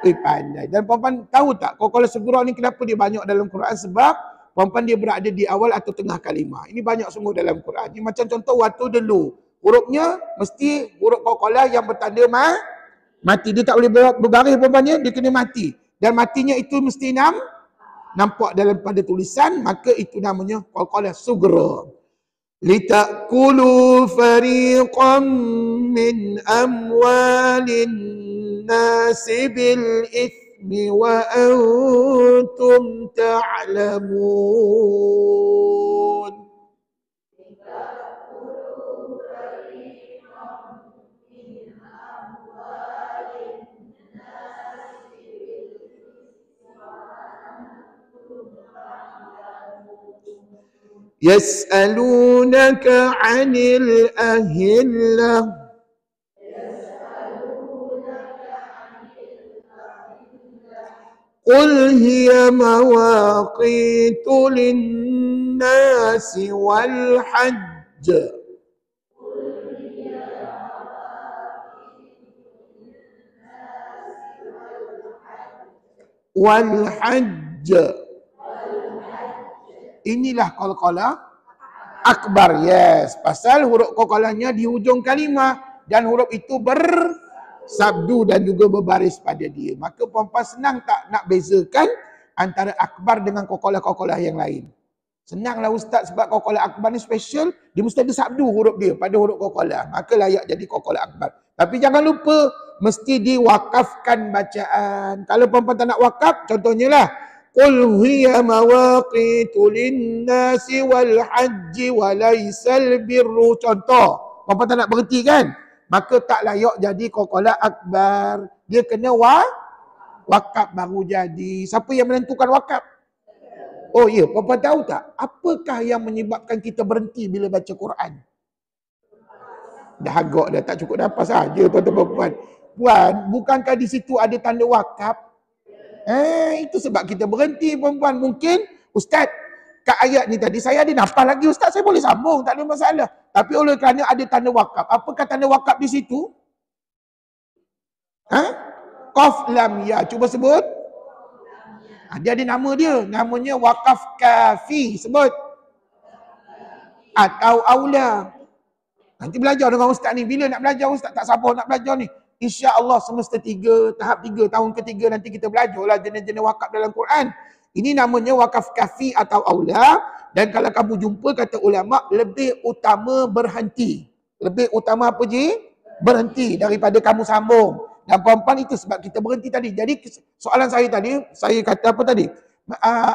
Pandai. Dan puan-puan tahu tak qalqalah sugra ni kenapa dia banyak dalam Quran? Sebab puan-puan dia berada di awal atau tengah kalimah. Ini banyak semua dalam Quran. Ini macam contoh watudlu. Hurufnya mesti huruf qalqalah yang bertanda mati. Dia tak boleh berbaris puan-puan, dia kena mati. Dan matinya itu mesti nampak dalam pada tulisan, maka itu namanya qalqalah sugra. Litakulu fariqam min amwalin nasi bil ithmi wa antum ta'lamun. يسألونك عن الأهلة قل هي مواقيت للناس والحج Inilah qalqalah akbar. Yes, pasal huruf qalqalahnya di hujung kalimah dan huruf itu bersabdu dan juga berbaris pada dia. Maka puan-puan senang tak nak bezakan antara akbar dengan qalqalah-qalqalah yang lain? Senanglah ustaz, sebab qalqalah akbar ni special, dia mesti ada sabdu huruf dia pada huruf qalqalah. Maka layak jadi qalqalah akbar. Tapi jangan lupa mesti diwakafkan bacaan. Kalau puan-puan tak nak wakaf, contohnya lah Qul hiya mawaqitu linnasi wal hajji wa laysal birru. Contoh, puan-puan tak nak berhenti kan? Maka tak layak jadi qalqalah akbar. Dia kena wakaf baru jadi. Siapa yang menentukan wakaf? Oh ya, puan-puan tahu tak? Apakah yang menyebabkan kita berhenti bila baca Quran? Dah agak dah, tak cukup nafas saja tuan-tuan puan. Puan, bukankah di situ ada tanda wakaf? Itu sebab kita berhenti puan-puan. Mungkin ustaz, kat ayat ni tadi saya ada nafas lagi ustaz, saya boleh sambung, tak ada masalah. Tapi oleh kerana ada tanda wakaf. Apakah tanda wakaf di situ? Qaf lam ya. Cuba sebut. Dia ada nama dia, namanya wakaf kafi. Sebut. Atau aula. Nanti belajar dengan ustaz ni. Bila nak belajar ustaz? Tak sabar nak belajar ni. InsyaAllah semester 3, tahap 3, tahun ketiga nanti kita belajarlah jenis-jenis wakaf dalam Quran. Ini namanya wakaf kafi atau aula. Dan kalau kamu jumpa kata ulama, lebih utama berhenti. Lebih utama apa je? Berhenti daripada kamu sambung. Dan puan-puan itu sebab kita berhenti tadi. Jadi soalan saya tadi, saya kata apa tadi?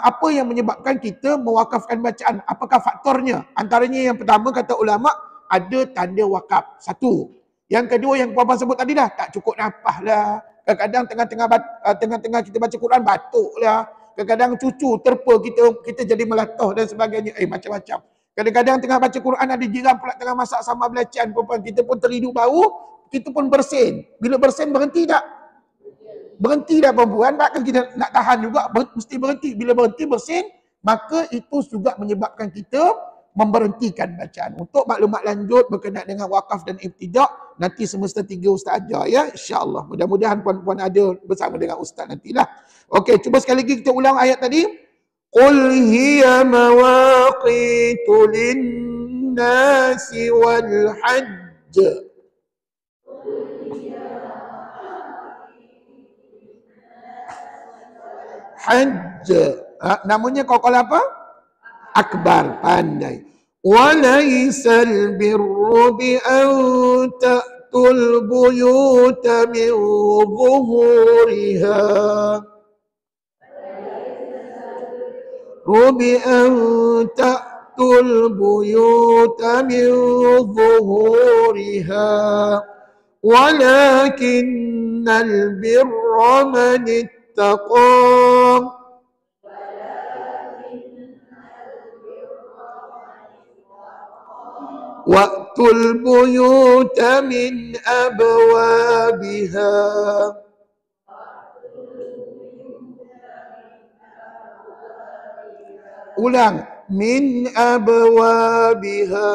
Apa yang menyebabkan kita mewakafkan bacaan? Apakah faktornya? Antaranya yang pertama kata ulama, ada tanda wakaf. Satu. Yang kedua yang puan-puan sebut tadi dah, tak cukup nafas lah. Kadang-kadang tengah-tengah kita baca Quran batuk lah. Kadang-kadang cucu terpa kita jadi melatoh dan sebagainya. Macam-macam. Kadang-kadang tengah baca Quran ada jiran pula tengah masak sambal belacan, puan-puan. Kita pun terhidu bau, kita pun bersin. Bila bersin berhenti tak? Berhenti dah perempuan, takkan kita nak tahan juga, mesti berhenti. Bila berhenti bersin, maka itu juga menyebabkan kita memberhentikan bacaan. Untuk maklumat lanjut berkenaan dengan wakaf dan ibtidak, nanti semester 3 Ustaz ajar ya, insya-Allah. Mudah-mudahan puan-puan ada bersama dengan Ustaz nantilah. Okey, cuba sekali lagi kita ulang ayat tadi. Qul hiya mawaqitu lin-nasi wal hajj. Hajj. Namanya kokol apa? Akbar, pandai. Walaysal birru bi an ta'tul buyuta min zuhuriha. Rubi an ta'tul buyuta min zuhuriha. Walakinnal birra man ittaqa. Wa'tul buyuta min abwabiha. Ulang. Min abwabiha.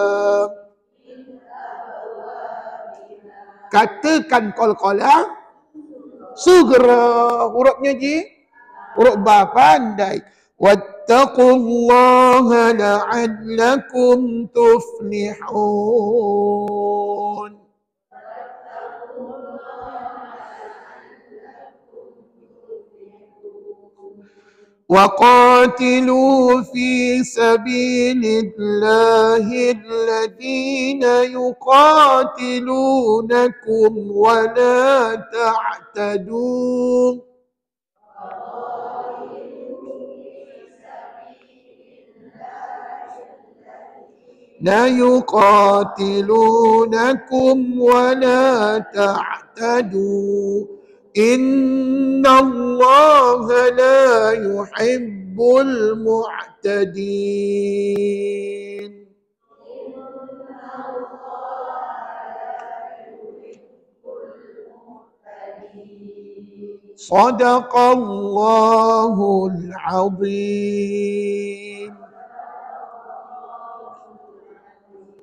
Katakan qalqalah segera. Hurufnya ji? Huruf ba, pandai. Wattaqullaha la'allakum tuflihun. وقاتلوا في سبيل الله الذين يقاتلونكم ولا تعتدوا. لا يقاتلونكم ولا تعتدوا. إن الله لا يحب المعتدين. صدق الله العظيم.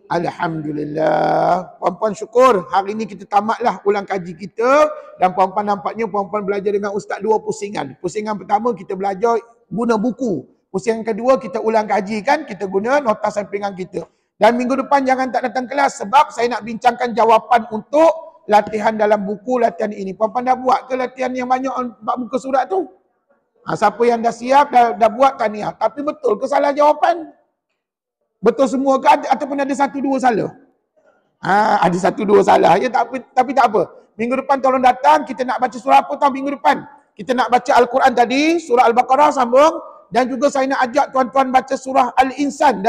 Alhamdulillah. Puan-puan syukur hari ini kita tamatlah ulang kaji kita. Dan puan-puan nampaknya puan-puan belajar dengan Ustaz 2 pusingan. Pusingan pertama kita belajar guna buku. Pusingan kedua kita ulang kaji kan. Kita guna nota sampingan kita. Dan minggu depan jangan tak datang kelas. Sebab saya nak bincangkan jawapan untuk latihan dalam buku latihan ini. Puan-puan dah buat ke latihan yang banyak muka surat tu? Siapa yang dah siap dah buat tahniah. Tapi betul ke salah jawapan? Betul semua ke ataupun ada 1-2 salah? Ada 1-2 salah. Ya, tapi tak apa. Minggu depan tolong datang, kita nak baca surah apa tahu minggu depan? Kita nak baca Al-Quran tadi, surah Al-Baqarah sambung. Dan juga saya nak ajak tuan-tuan baca surah Al-Insan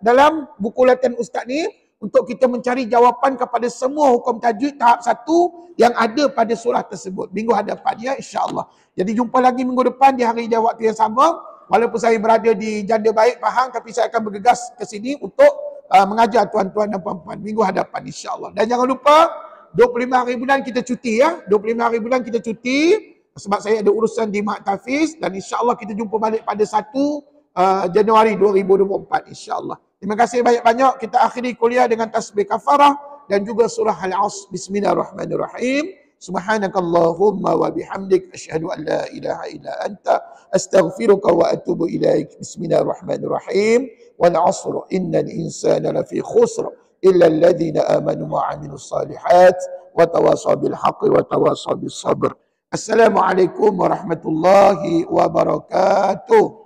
dalam buku latihan Ustaz ni. Untuk kita mencari jawapan kepada semua hukum tajwid tahap 1 yang ada pada surah tersebut. Minggu hadapan ya, insya-Allah. Jadi jumpa lagi minggu depan di hari dan waktu yang sama. Walaupun saya berada di Janda Baik Pahang, tapi saya akan bergegas ke sini untuk mengajar tuan-tuan dan puan-puan minggu hadapan insya-Allah. Dan jangan lupa 25 hari bulan kita cuti ya. 25 hari bulan kita cuti sebab saya ada urusan di Mak Tafiz dan insya-Allah kita jumpa balik pada 1 Januari 2024 insya-Allah. Terima kasih banyak-banyak. Kita akhiri kuliah dengan tasbih kafarah dan juga surah Al-Asr. Bismillahirrahmanirrahim. Subhanakallahumma wa bihamdik asyhadu an la ilaha illa anta astaghfiruka wa atubu ilaik. Bismillahirrahmanirrahim. Wal 'asr innal insana lafi khusr illa alladhina amanu wa 'amilus salihat wa tawasaw bil haqqi wa tawasaw bis sabr. Assalamualaikum warahmatullahi wabarakatuh.